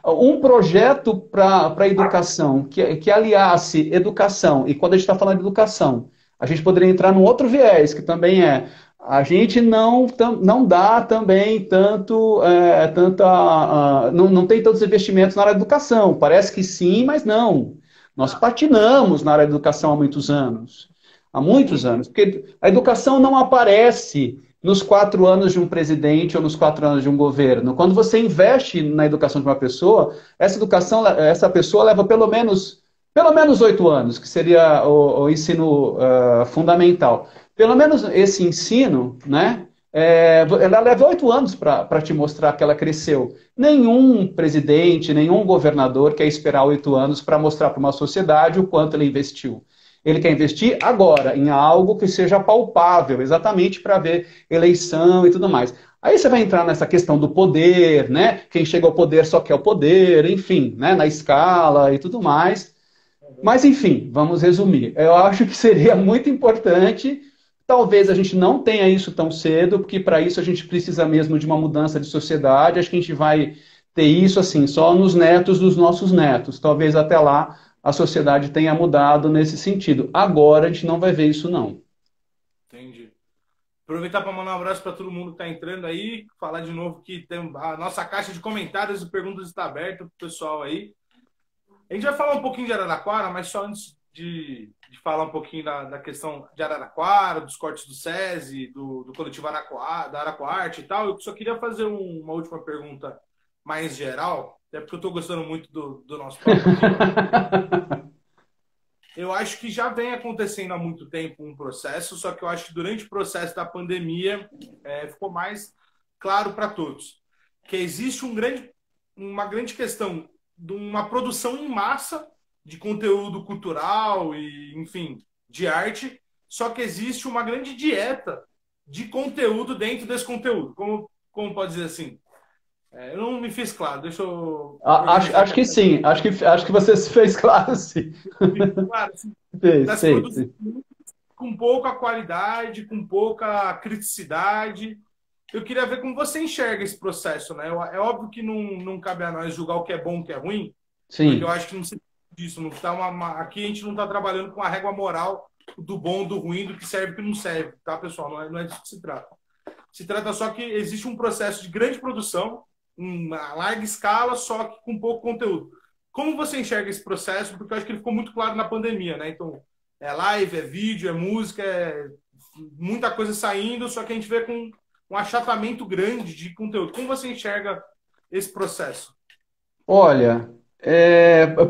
um projeto para a educação, que aliasse educação, e quando a gente está falando de educação, A gente poderia entrar num outro viés, que também é a gente não dá também tanto, não tem tantos investimentos na área da educação. Parece que sim, mas não. Nós Ah, patinamos na área da educação há muitos anos. Há muitos sim. anos. Porque a educação não aparece nos 4 anos de um presidente ou nos 4 anos de um governo. Quando você investe na educação de uma pessoa, essa pessoa leva pelo menos 8 anos, que seria o ensino fundamental. Pelo menos esse ensino, né? Ela leva 8 anos para te mostrar que ela cresceu. Nenhum presidente, nenhum governador quer esperar 8 anos para mostrar para uma sociedade o quanto ele investiu. Ele quer investir agora em algo que seja palpável, exatamente para ver eleição e tudo mais. Aí você vai entrar nessa questão do poder, né? Quem chega ao poder só quer o poder, enfim, né? Na escala e tudo mais. Mas, enfim, vamos resumir. Eu acho que seria muito importante. Talvez a gente não tenha isso tão cedo, porque para isso a gente precisa mesmo de uma mudança de sociedade. Acho que a gente vai ter isso assim só nos netos dos nossos netos. Talvez até lá a sociedade tenha mudado nesse sentido. Agora a gente não vai ver isso não. Entendi. Aproveitar para mandar um abraço para todo mundo que está entrando aí. Falar de novo que tem a nossa caixa de comentários e perguntas está aberta para o pessoal aí. A gente vai falar um pouquinho de Araraquara, mas só antes de falar um pouquinho da questão de Araraquara, dos cortes do SESI, do coletivo Araquara, da Araquarte e tal, eu só queria fazer uma última pergunta mais geral, até porque eu estou gostando muito do nosso papo aqui. Eu acho que já vem acontecendo há muito tempo um processo, só que eu acho que durante o processo da pandemia ficou mais claro para todos que existe uma grande questão de uma produção em massa de conteúdo cultural e, enfim, de arte, só que existe uma grande dieta de conteúdo dentro desse conteúdo. Como pode dizer assim? Eu não me fiz claro, deixa eu organizar. Acho que sim, acho que você se fez claro, sim. Claro, assim, Fez, está se fez. produzindo com pouca qualidade, com pouca criticidade. Eu queria ver como você enxerga esse processo, né? É óbvio que não cabe a nós julgar o que é bom e o que é ruim, porque eu Sim. acho que não se trata disso. Não tá aqui a gente não está trabalhando com a régua moral do bom, do ruim, do que serve e do que não serve, tá, pessoal? Não é disso que se trata. Se trata só que existe um processo de grande produção, uma larga escala, só que com pouco conteúdo. Como você enxerga esse processo? Porque eu acho que ele ficou muito claro na pandemia, né? Então, é live, é vídeo, é música, é muita coisa saindo, só que a gente vê com um achatamento grande de conteúdo. Como você enxerga esse processo? Olha,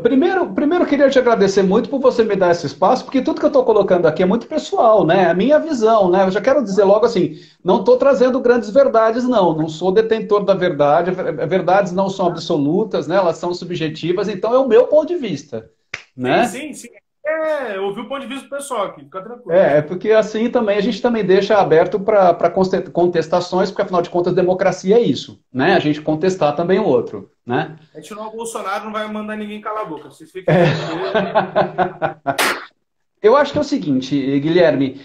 primeiro eu queria te agradecer muito por você me dar esse espaço, porque tudo que eu estou colocando aqui é muito pessoal, né? É a minha visão, né? Eu já quero dizer logo assim, não estou trazendo grandes verdades, não sou detentor da verdade, verdades não são absolutas, né? Elas são subjetivas, então é o meu ponto de vista, Sim, né? sim, sim. Eu ouvi o ponto de vista do pessoal aqui, fica tranquilo. É porque assim também a gente também deixa aberto para contestações, porque afinal de contas democracia é isso, né? A gente contestar também o outro, né? A gente não é o Bolsonaro, não vai mandar ninguém calar a boca. Vocês fiquem tranquilos. Eu acho que é o seguinte, Guilherme,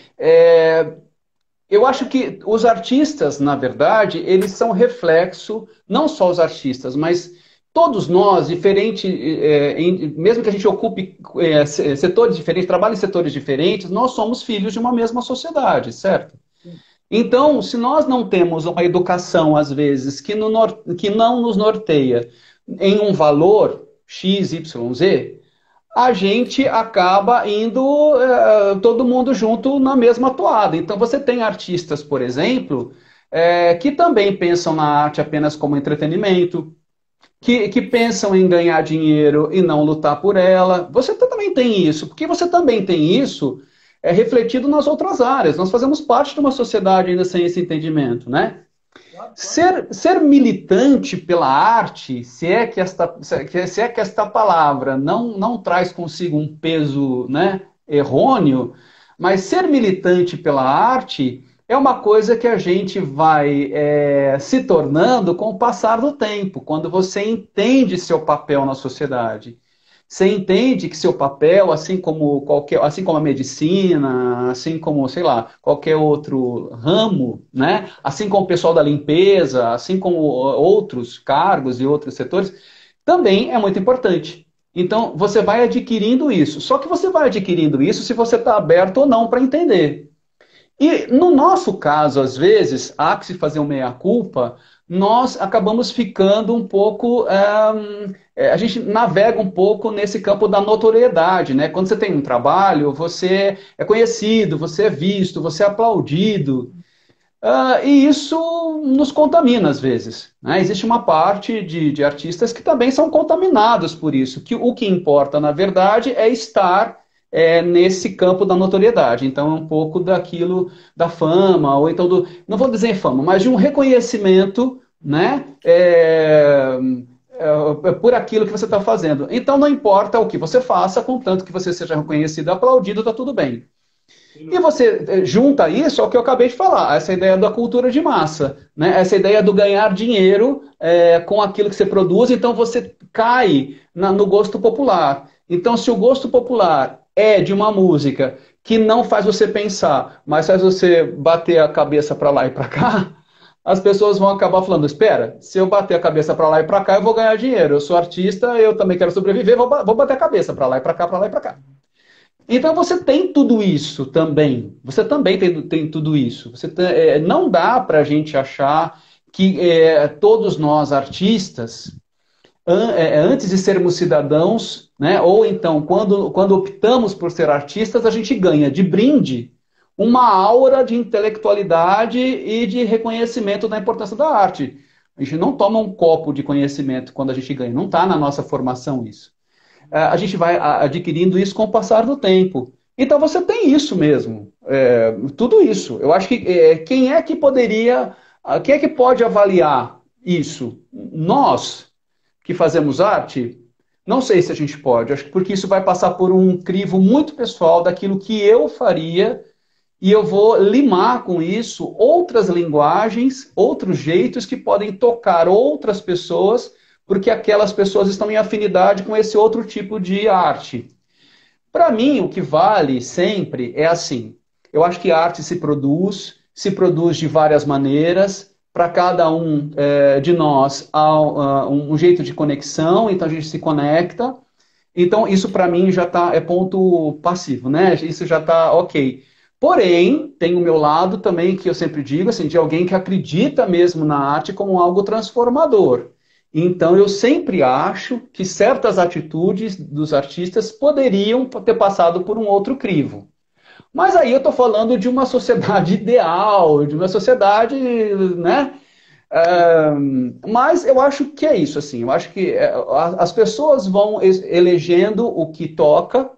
eu acho que os artistas, na verdade, eles são reflexo, não só os artistas, mas todos nós, mesmo que a gente ocupe setores diferentes, trabalhe em setores diferentes, nós somos filhos de uma mesma sociedade, certo? Então, se nós não temos uma educação, às vezes, que não nos norteia em um valor X, Y, Z, a gente acaba indo todo mundo junto na mesma toada. Então você tem artistas, por exemplo, que também pensam na arte apenas como entretenimento, que pensam em ganhar dinheiro e não lutar por ela. Você também tem isso, porque você também tem isso refletido nas outras áreas. Nós fazemos parte de uma sociedade ainda sem esse entendimento, né? Claro, claro. Ser militante pela arte, se é que esta palavra não traz consigo um peso, né, errôneo, mas ser militante pela arte é uma coisa que a gente vai se tornando com o passar do tempo, quando você entende seu papel na sociedade. Você entende que seu papel, assim como a medicina, assim como, sei lá, qualquer outro ramo, né? Assim como o pessoal da limpeza, assim como outros cargos e outros setores, também é muito importante. Então, você vai adquirindo isso. Só que você vai adquirindo isso se você está aberto ou não para entender. E no nosso caso, às vezes, há que se fazer um meia-culpa, nós acabamos ficando um pouco. A gente navega um pouco nesse campo da notoriedade, né? Quando você tem um trabalho, você é conhecido, você é visto, você é aplaudido. E isso nos contamina às vezes. Né? Existe uma parte de artistas que também são contaminados por isso, que o que importa, na verdade, é estar nesse campo da notoriedade. Então, é um pouco daquilo da fama, ou então do, não vou dizer fama, mas de um reconhecimento, né? Por aquilo que você está fazendo. Então, não importa o que você faça, contanto que você seja reconhecido e aplaudido, está tudo bem. E você junta isso ao que eu acabei de falar, essa ideia da cultura de massa, né? Essa ideia do ganhar dinheiro com aquilo que você produz, então você cai no gosto popular. Então, se o gosto popular é de uma música que não faz você pensar, mas faz você bater a cabeça para lá e para cá, as pessoas vão acabar falando: espera, se eu bater a cabeça para lá e para cá, eu vou ganhar dinheiro. Eu sou artista, eu também quero sobreviver, vou bater a cabeça para lá e para cá, para lá e para cá. Então você tem tudo isso também. Você também tem tudo isso. Não dá para a gente achar que todos nós artistas, antes de sermos cidadãos, né, ou então quando optamos por ser artistas, a gente ganha de brinde uma aura de intelectualidade e de reconhecimento da importância da arte. A gente não toma um copo de conhecimento quando a gente ganha. Não está na nossa formação isso. A gente vai adquirindo isso com o passar do tempo. Então você tem isso mesmo, tudo isso. Eu acho que quem é que poderia, quem é que pode avaliar isso? Nós que fazemos arte? Não sei se a gente pode, acho que porque isso vai passar por um crivo muito pessoal daquilo que eu faria e eu vou limar com isso outras linguagens, outros jeitos que podem tocar outras pessoas, porque aquelas pessoas estão em afinidade com esse outro tipo de arte. Para mim, o que vale sempre é assim. Eu acho que a arte se produz de várias maneiras. Para cada um de nós há um jeito de conexão, então a gente se conecta. Então, isso para mim já é ponto passivo, né? Isso já está ok. Porém, tem o meu lado também que eu sempre digo, assim, de alguém que acredita mesmo na arte como algo transformador. Então, eu sempre acho que certas atitudes dos artistas poderiam ter passado por um outro crivo. Mas aí eu estou falando de uma sociedade ideal, de uma sociedade, né? Mas eu acho que é isso, assim. Eu acho que as pessoas vão elegendo o que toca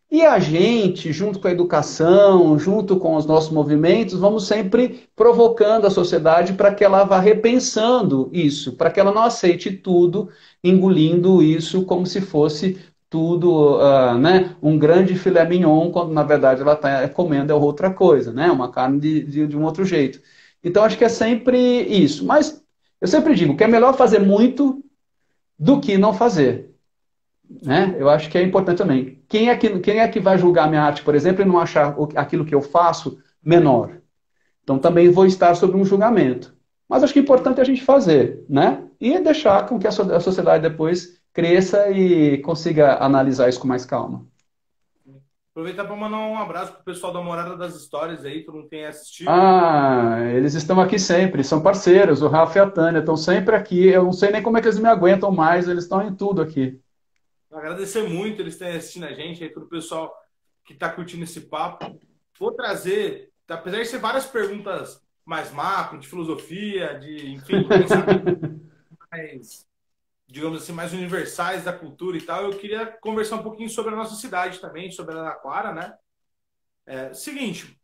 e a gente, junto com a educação, junto com os nossos movimentos, vamos sempre provocando a sociedade para que ela vá repensando isso, para que ela não aceite tudo, engolindo isso como se fosse tudo, né, um grande filé mignon, quando na verdade ela está comendo outra coisa, né, uma carne de um outro jeito. Então acho que é sempre isso. Mas eu sempre digo que é melhor fazer muito do que não fazer. Né? Eu acho que é importante também. Quem é que vai julgar minha arte, por exemplo, e não achar aquilo que eu faço menor? Então também vou estar sob um julgamento. Mas acho que é importante a gente fazer, né? E deixar com que a sociedade depois cresça e consiga analisar isso com mais calma. Aproveitar para mandar um abraço pro pessoal da Morada das Histórias aí, que não tem assistido. Ah, eles estão aqui sempre, são parceiros, o Rafa e a Tânia estão sempre aqui. Eu não sei nem como é que eles me aguentam mais, eles estão em tudo aqui. Agradecer muito eles terem assistindo a gente, aí todo o pessoal que está curtindo esse papo. Vou trazer, apesar de ser várias perguntas mais macro, de filosofia, de, enfim, de pensamento mais, digamos assim, mais universais da cultura e tal, eu queria conversar um pouquinho sobre a nossa cidade também, sobre a Araraquara, né? Seguinte,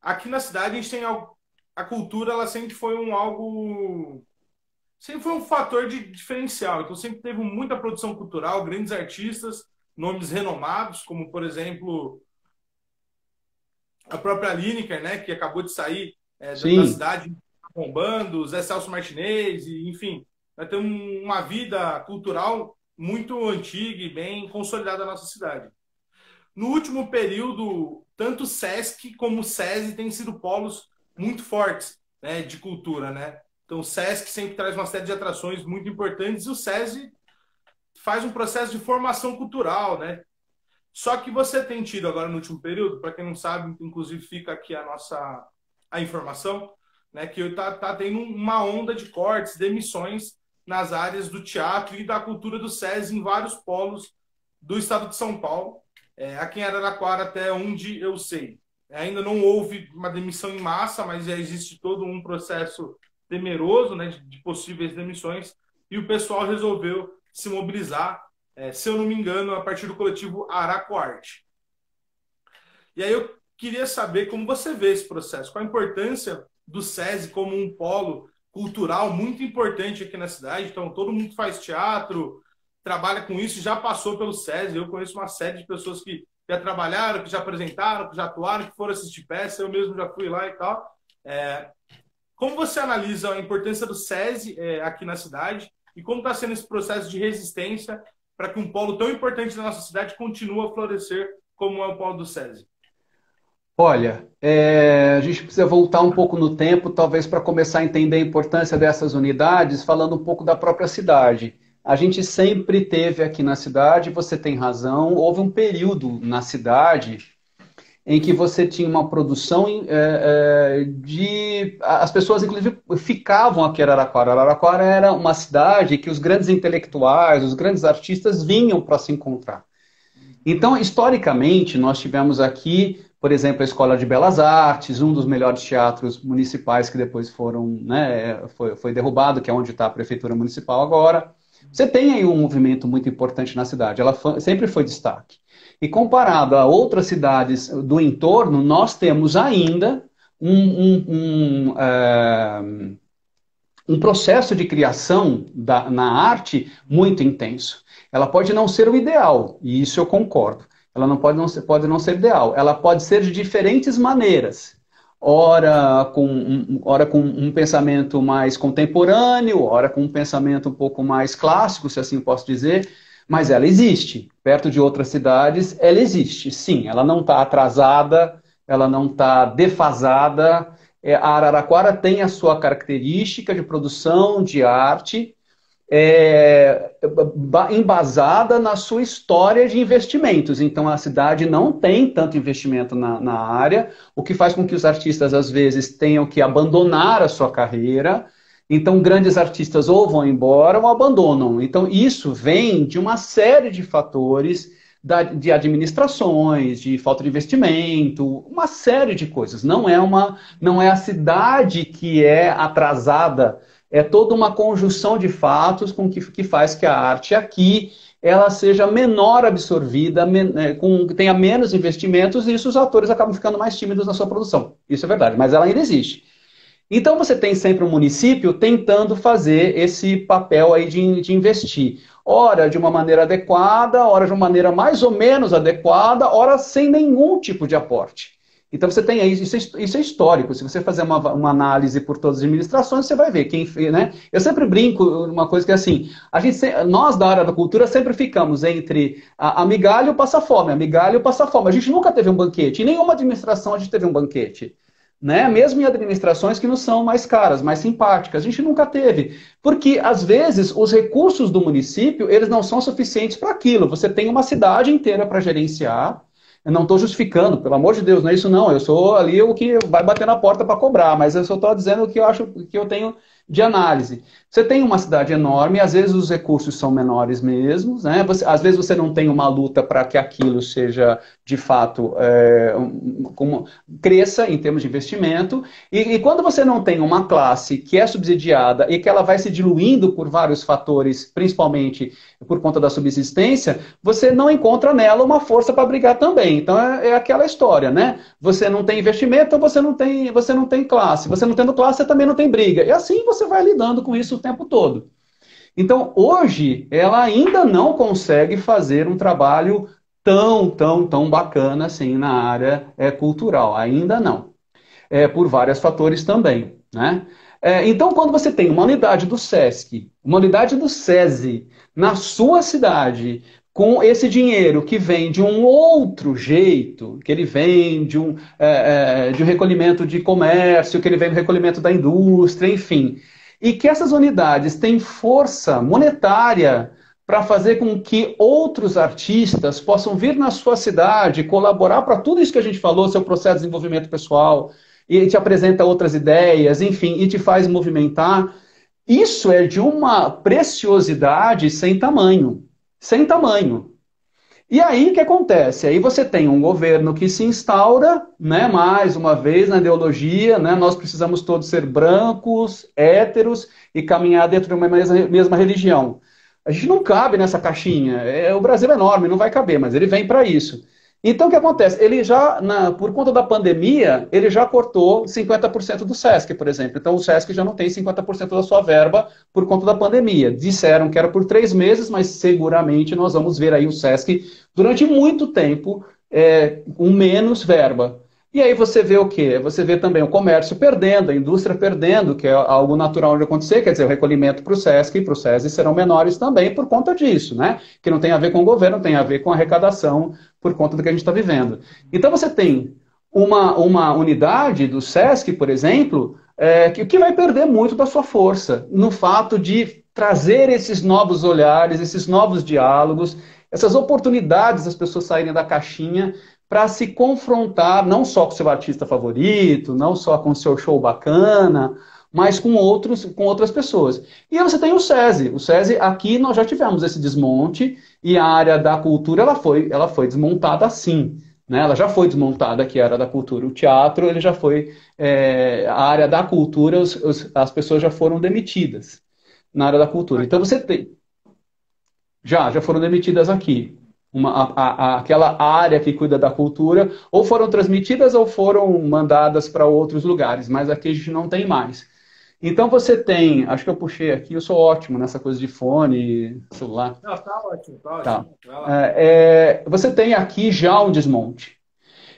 aqui na cidade a gente tem algo, a cultura, ela sempre foi sempre foi um fator de diferencial. Então sempre teve muita produção cultural, grandes artistas, nomes renomados, como por exemplo a própria Lineker, né, que acabou de sair da Sim, cidade bombando, Zé Celso Martinez, e, enfim, vai ter uma vida cultural muito antiga e bem consolidada na nossa cidade. No último período, tanto o Sesc como o SESI têm sido polos muito fortes, né, de cultura, né? Então o Sesc sempre traz uma série de atrações muito importantes e o SESI faz um processo de formação cultural, né? Só que você tem tido agora no último período, para quem não sabe, inclusive fica aqui a informação, né, que tá tendo uma onda de cortes, demissões nas áreas do teatro e da cultura do SESI em vários polos do estado de São Paulo. Aqui em Araraquara, até onde eu sei, ainda não houve uma demissão em massa, mas já existe todo um processo temeroso, né, de possíveis demissões, e o pessoal resolveu se mobilizar, se eu não me engano, a partir do coletivo Aracoarte. E aí eu queria saber como você vê esse processo, qual a importância do SESI como um polo cultural muito importante aqui na cidade. Então, todo mundo que faz teatro, trabalha com isso, já passou pelo SESI. Eu conheço uma série de pessoas que já trabalharam, que já apresentaram, que já atuaram, que foram assistir peça, eu mesmo já fui lá e tal. Como você analisa a importância do SESI aqui na cidade e como está sendo esse processo de resistência para que um polo tão importante da nossa cidade continue a florescer como é o polo do SESI? Olha, a gente precisa voltar um pouco no tempo, talvez para começar a entender a importância dessas unidades, falando um pouco da própria cidade. A gente sempre teve aqui na cidade, você tem razão, houve um período na cidade em que você tinha uma produção de... As pessoas, inclusive, ficavam aqui em Araraquara. Araraquara era uma cidade que os grandes intelectuais, os grandes artistas vinham para se encontrar. Então, historicamente, nós tivemos aqui, por exemplo, a Escola de Belas Artes, um dos melhores teatros municipais que depois foram, né, foi derrubado, que é onde está a Prefeitura Municipal agora. Você tem aí um movimento muito importante na cidade, ela sempre foi destaque. E comparado a outras cidades do entorno, nós temos ainda um processo de criação na arte muito intenso. Ela pode não ser o ideal, e isso eu concordo. Ela não pode não ser ideal. Ela pode ser de diferentes maneiras. Ora com um pensamento mais contemporâneo, ora com um pensamento um pouco mais clássico, se assim posso dizer, mas ela existe. Perto de outras cidades, ela existe, sim. Ela não está atrasada, ela não está defasada. A Araraquara tem a sua característica de produção de arte, embasada na sua história de investimentos. Então, a cidade não tem tanto investimento na área, o que faz com que os artistas, às vezes, tenham que abandonar a sua carreira. Então, grandes artistas ou vão embora ou abandonam. Então, isso vem de uma série de fatores, de administrações, de falta de investimento, uma série de coisas. Não é a cidade que é atrasada, é toda uma conjunção de fatos que faz que a arte aqui ela seja menor absorvida, tenha menos investimentos, e isso os atores acabam ficando mais tímidos na sua produção. Isso é verdade, mas ela ainda existe. Então você tem sempre um município tentando fazer esse papel aí de investir. Ora de uma maneira adequada, ora de uma maneira mais ou menos adequada, ora sem nenhum tipo de aporte. Então você tem aí, isso é histórico. Se você fazer uma análise por todas as administrações, você vai ver quem fez, né? Eu sempre brinco uma coisa que é assim, nós da área da cultura sempre ficamos entre a migalha e o passa-fome, a migalha e o passa-fome. A gente nunca teve um banquete, em nenhuma administração a gente teve um banquete. Né? Mesmo em administrações que não são mais caras, mais simpáticas, a gente nunca teve. Porque, às vezes, os recursos do município, eles não são suficientes para aquilo. Você tem uma cidade inteira para gerenciar. Eu não estou justificando, pelo amor de Deus, não é isso não. Eu sou ali o que vai bater na porta para cobrar, mas eu só estou dizendo o que eu acho que eu tenho de análise. Você tem uma cidade enorme, às vezes os recursos são menores mesmo, né? Às vezes você não tem uma luta para que aquilo seja, de fato, cresça em termos de investimento, e quando você não tem uma classe que é subsidiada e que ela vai se diluindo por vários fatores, principalmente por conta da subsistência, você não encontra nela uma força para brigar também. Então é aquela história, né? Você não tem investimento, então você não tem classe. Você não tendo classe, você também não tem briga. E assim você vai lidando com isso o tempo todo. Então, hoje, ela ainda não consegue fazer um trabalho tão bacana assim na área cultural. Ainda não. Por vários fatores também, né? Então, quando você tem uma unidade do SESC, uma unidade do SESI na sua cidade, com esse dinheiro que vem de um outro jeito, que ele vem de um recolhimento de comércio, que ele vem do recolhimento da indústria, enfim, e que essas unidades têm força monetária para fazer com que outros artistas possam vir na sua cidade, colaborar para tudo isso que a gente falou, seu processo de desenvolvimento pessoal, e te apresenta outras ideias, enfim, e te faz movimentar. Isso é de uma preciosidade sem tamanho. Sem tamanho. E aí o que acontece? Aí você tem um governo que se instaura, né, mais uma vez na ideologia, né, nós precisamos todos ser brancos, héteros e caminhar dentro de uma mesma religião. A gente não cabe nessa caixinha. O Brasil é enorme, não vai caber, mas ele vem para isso. Então o que acontece? Ele já, por conta da pandemia, ele já cortou 50% do SESC, por exemplo. Então o SESC já não tem 50% da sua verba por conta da pandemia. Disseram que era por 3 meses, mas seguramente nós vamos ver aí o SESC durante muito tempo com menos verba. E aí você vê o quê? Você vê também o comércio perdendo, a indústria perdendo, que é algo natural de acontecer, quer dizer, o recolhimento para o SESC e para o SESI serão menores também por conta disso, né? Que não tem a ver com o governo, tem a ver com a arrecadação por conta do que a gente está vivendo. Então você tem uma unidade do SESC, por exemplo, que vai perder muito da sua força no fato de trazer esses novos olhares, esses novos diálogos, essas oportunidades das pessoas saírem da caixinha para se confrontar não só com seu artista favorito, não só com seu show bacana, mas com outras pessoas. E aí você tem o SESI. O SESI, aqui nós já tivemos esse desmonte, e a área da cultura ela foi desmontada assim. Né? Ela já foi desmontada, que era da cultura. O teatro, ele já foi. A área da cultura, as pessoas já foram demitidas na área da cultura. Então você tem. Já foram demitidas aqui. Aquela área que cuida da cultura, ou foram transmitidas ou foram mandadas para outros lugares, mas aqui a gente não tem mais. Então você tem, acho que eu puxei aqui, eu sou ótimo nessa coisa de fone, celular. Não, tá ótimo, tá Tá. ótimo. Vai lá. Você tem aqui já um desmonte.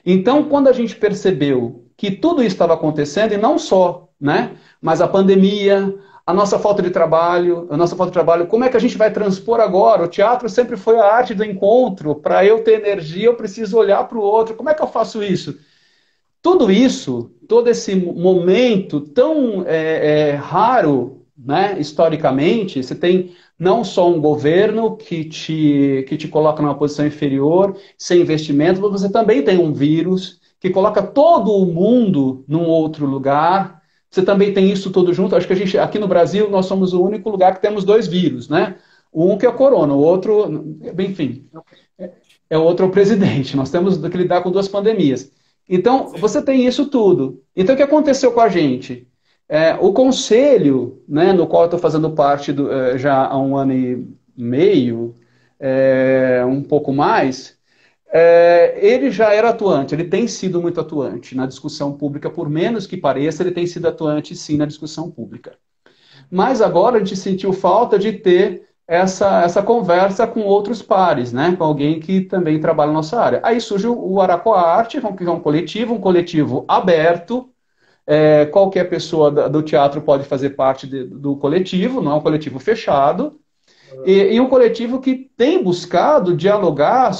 Então, quando a gente percebeu que tudo isso estava acontecendo, e não só, né, mas a pandemia, a nossa falta de trabalho, como é que a gente vai transpor agora? O teatro sempre foi a arte do encontro. Para eu ter energia, eu preciso olhar para o outro. Como é que eu faço isso? Tudo isso, todo esse momento tão raro, né, historicamente, você tem não só um governo que te coloca numa posição inferior, sem investimento, mas você também tem um vírus que coloca todo o mundo num outro lugar. Você também tem isso tudo junto. Acho que a gente, aqui no Brasil, nós somos o único lugar que temos dois vírus, né? Um que é o corona, o outro, enfim, é o outro é o presidente. Nós temos que lidar com duas pandemias. Então, Sim. você tem isso tudo. Então, o que aconteceu com a gente? O conselho, né, no qual eu estou fazendo parte já há 1 ano e meio, um pouco mais, ele já era atuante, ele tem sido muito atuante na discussão pública, por menos que pareça, ele tem sido atuante sim na discussão pública. Mas agora a gente sentiu falta de ter essa conversa com outros pares, né? Com alguém que também trabalha na nossa área. Aí surge o Aracoarte, que é um coletivo aberto. Qualquer pessoa do teatro pode fazer parte do coletivo, não é um coletivo fechado. E um coletivo que tem buscado dialogar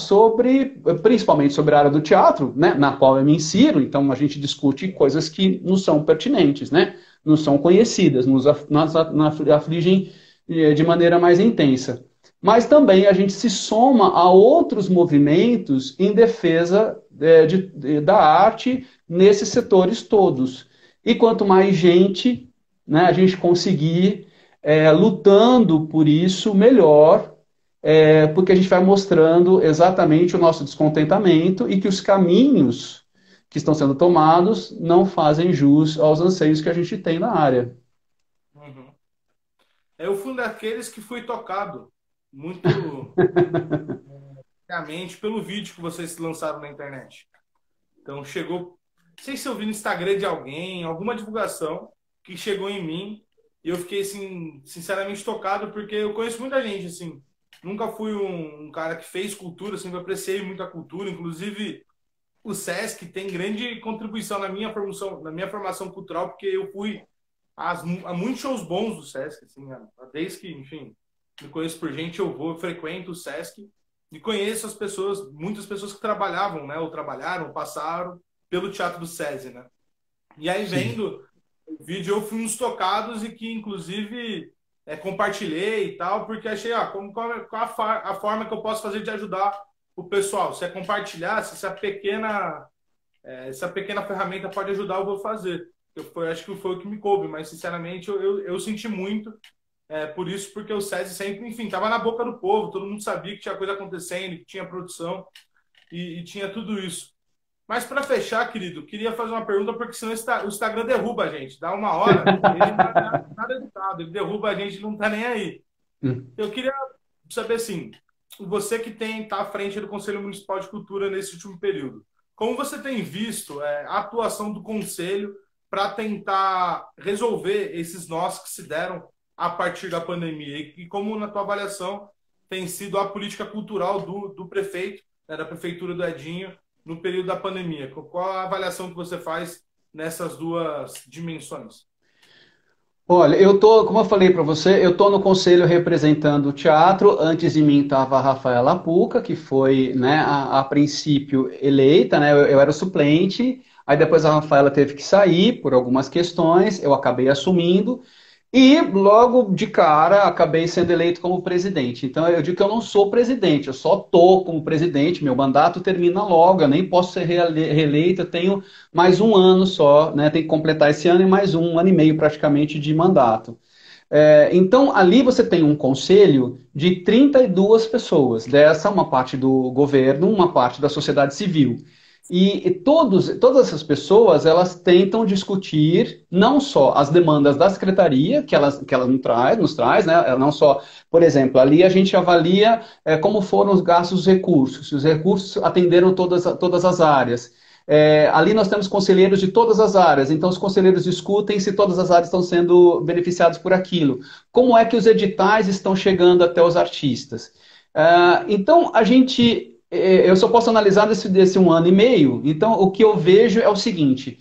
principalmente sobre a área do teatro, né, na qual eu me insiro, então a gente discute coisas que não são pertinentes, né, não são conhecidas, nos afligem de maneira mais intensa. Mas também a gente se soma a outros movimentos em defesa da arte nesses setores todos. E quanto mais gente, né, a gente conseguir lutando por isso melhor, porque a gente vai mostrando exatamente o nosso descontentamento e que os caminhos que estão sendo tomados não fazem jus aos anseios que a gente tem na área. Uhum. Eu fui um daqueles que fui tocado muito realmente pelo vídeo que vocês lançaram na internet. Então chegou, não sei se eu vi no Instagram de alguém, alguma divulgação que chegou em mim. E eu fiquei, assim, sinceramente tocado, porque eu conheço muita gente, assim. Nunca fui um cara que fez cultura, sempre apreciei muito a cultura. Inclusive, o Sesc tem grande contribuição na minha formação cultural, porque eu fui a muitos shows bons do Sesc, assim, desde que, enfim, me conheço por gente, eu frequento o Sesc e conheço as pessoas, muitas pessoas que trabalhavam, né, ou trabalharam, passaram pelo Teatro do SESI, né? E aí, vendo o vídeo, eu fui uns tocados e que, inclusive, compartilhei e tal, porque achei, qual a forma que eu posso fazer de ajudar o pessoal. Se é compartilhar, se essa pequena ferramenta pode ajudar, eu vou fazer. Acho que foi o que me coube, mas sinceramente eu senti muito por isso, porque o SESI sempre, enfim, estava na boca do povo, todo mundo sabia que tinha coisa acontecendo, que tinha produção e tinha tudo isso. Mas para fechar, querido, queria fazer uma pergunta, porque senão o Instagram derruba a gente. Dá uma hora, ele não é nada educado, ele derruba a gente, não está nem aí. Hum. Eu queria saber assim, você que está à frente do Conselho Municipal de Cultura nesse último período, como você tem visto a atuação do Conselho para tentar resolver esses nós que se deram a partir da pandemia? E como, na tua avaliação, tem sido a política cultural do prefeito, né, da prefeitura do Edinho, no período da pandemia? Qual a avaliação que você faz nessas duas dimensões? Olha, eu tô, como eu falei para você, eu tô no conselho representando o teatro. Antes de mim estava a Rafaela Puca, que foi, né, a princípio eleita, né? Eu era o suplente. Aí depois a Rafaela teve que sair por algumas questões. Eu acabei assumindo. E logo de cara acabei sendo eleito como presidente. Então eu digo que eu não sou presidente, eu só tô como presidente, meu mandato termina logo, eu nem posso ser reeleito, eu tenho mais um ano só, né? Tem que completar esse ano e mais um ano e meio praticamente de mandato. Então ali você tem um conselho de 32 pessoas, dessa uma parte do governo, uma parte da sociedade civil. E todas essas pessoas, elas tentam discutir não só as demandas da secretaria, que ela nos traz, né? Não só, por exemplo, ali a gente avalia como foram os gastos dos recursos, se os recursos atenderam todas as áreas. Ali nós temos conselheiros de todas as áreas, então os conselheiros discutem se todas as áreas estão sendo beneficiadas por aquilo. Como é que os editais estão chegando até os artistas? Então, eu só posso analisar desse um ano e meio, então o que eu vejo é o seguinte: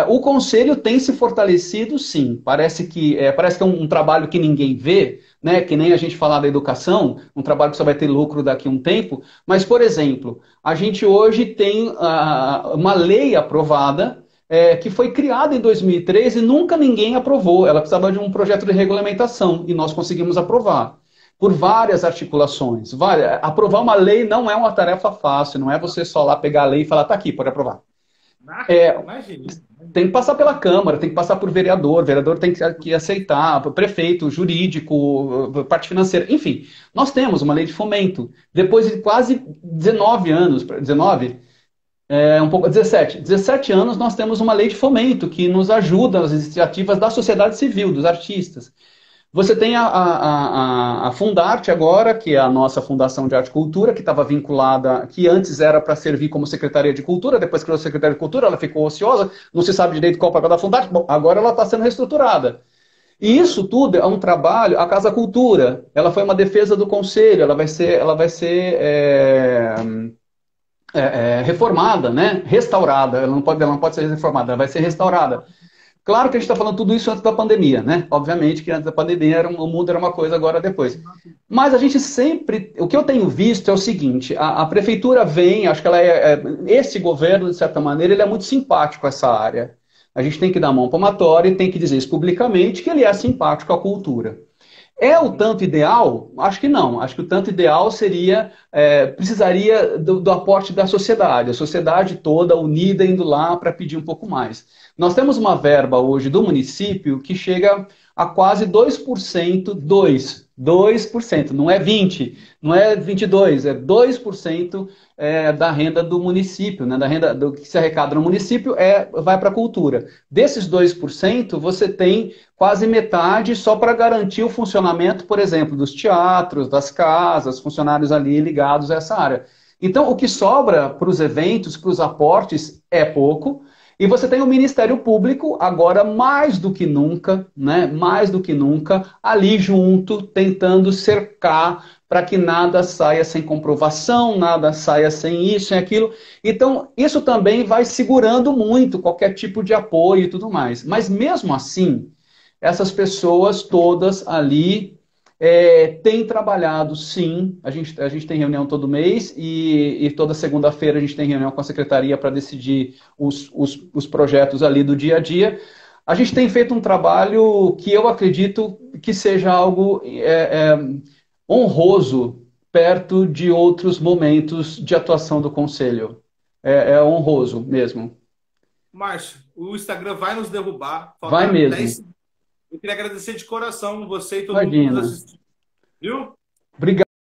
o conselho tem se fortalecido, sim. Parece que é um trabalho que ninguém vê, né? Que nem a gente falar da educação, um trabalho que só vai ter lucro daqui a um tempo. Mas, por exemplo, a gente hoje tem uma lei aprovada. Que foi criada em 2013 e nunca ninguém aprovou. Ela precisava de um projeto de regulamentação e nós conseguimos aprovar por várias articulações. Aprovar uma lei não é uma tarefa fácil, não é você só lá pegar a lei e falar, tá aqui, pode aprovar. Imagina. Tem que passar pela Câmara, tem que passar por vereador, vereador tem que aceitar, prefeito, jurídico, parte financeira, enfim. Nós temos uma lei de fomento. Depois de quase 19 anos, 19, um pouco, 17 anos, nós temos uma lei de fomento que nos ajuda nas iniciativas da sociedade civil, dos artistas. Você tem a Fundarte agora, que é a nossa Fundação de Arte e Cultura, que estava vinculada, que antes era para servir como Secretaria de Cultura, depois criou a Secretaria de Cultura, ela ficou ociosa, não se sabe direito qual é o papel da Fundarte, bom, agora ela está sendo reestruturada. E isso tudo é um trabalho, a Casa Cultura, ela foi uma defesa do Conselho, ela vai ser reformada, né? Restaurada, ela não pode ser reformada, ela vai ser restaurada. Claro que a gente está falando tudo isso antes da pandemia, né? Obviamente que antes da pandemia o mundo era uma coisa, agora depois. Mas a gente sempre. O que eu tenho visto é o seguinte: a prefeitura vem, acho que esse governo, de certa maneira, ele é muito simpático a essa área. A gente tem que dar a mão palmatória e tem que dizer isso publicamente que ele é simpático à cultura. É o tanto ideal? Acho que não. Acho que o tanto ideal precisaria do aporte da sociedade, a sociedade toda unida indo lá para pedir um pouco mais. Nós temos uma verba hoje do município que chega a quase 2%, 2%, não é 20, não é 22, é 2% da renda do município, né? Da renda do que se arrecada no município vai para a cultura. Desses 2%, você tem quase metade só para garantir o funcionamento, por exemplo, dos teatros, das casas, funcionários ali ligados a essa área. Então, o que sobra para os eventos, para os aportes, é pouco. E você tem o Ministério Público, agora mais do que nunca, né? Mais do que nunca, ali junto, tentando cercar para que nada saia sem comprovação, nada saia sem isso, sem aquilo. Então, isso também vai segurando muito qualquer tipo de apoio e tudo mais. Mas mesmo assim, essas pessoas todas ali têm trabalhado, sim. A gente tem reunião todo mês e toda segunda-feira a gente tem reunião com a secretaria para decidir os projetos ali do dia a dia. a gente tem feito um trabalho que eu acredito que seja algo honroso perto de outros momentos de atuação do Conselho. É honroso mesmo. Márcio, o Instagram vai nos derrubar. Vai Faltaram mesmo. 10 segundos. Eu queria agradecer de coração você e todo mundo que nos Imagina. assistiu. Viu? Obrigado.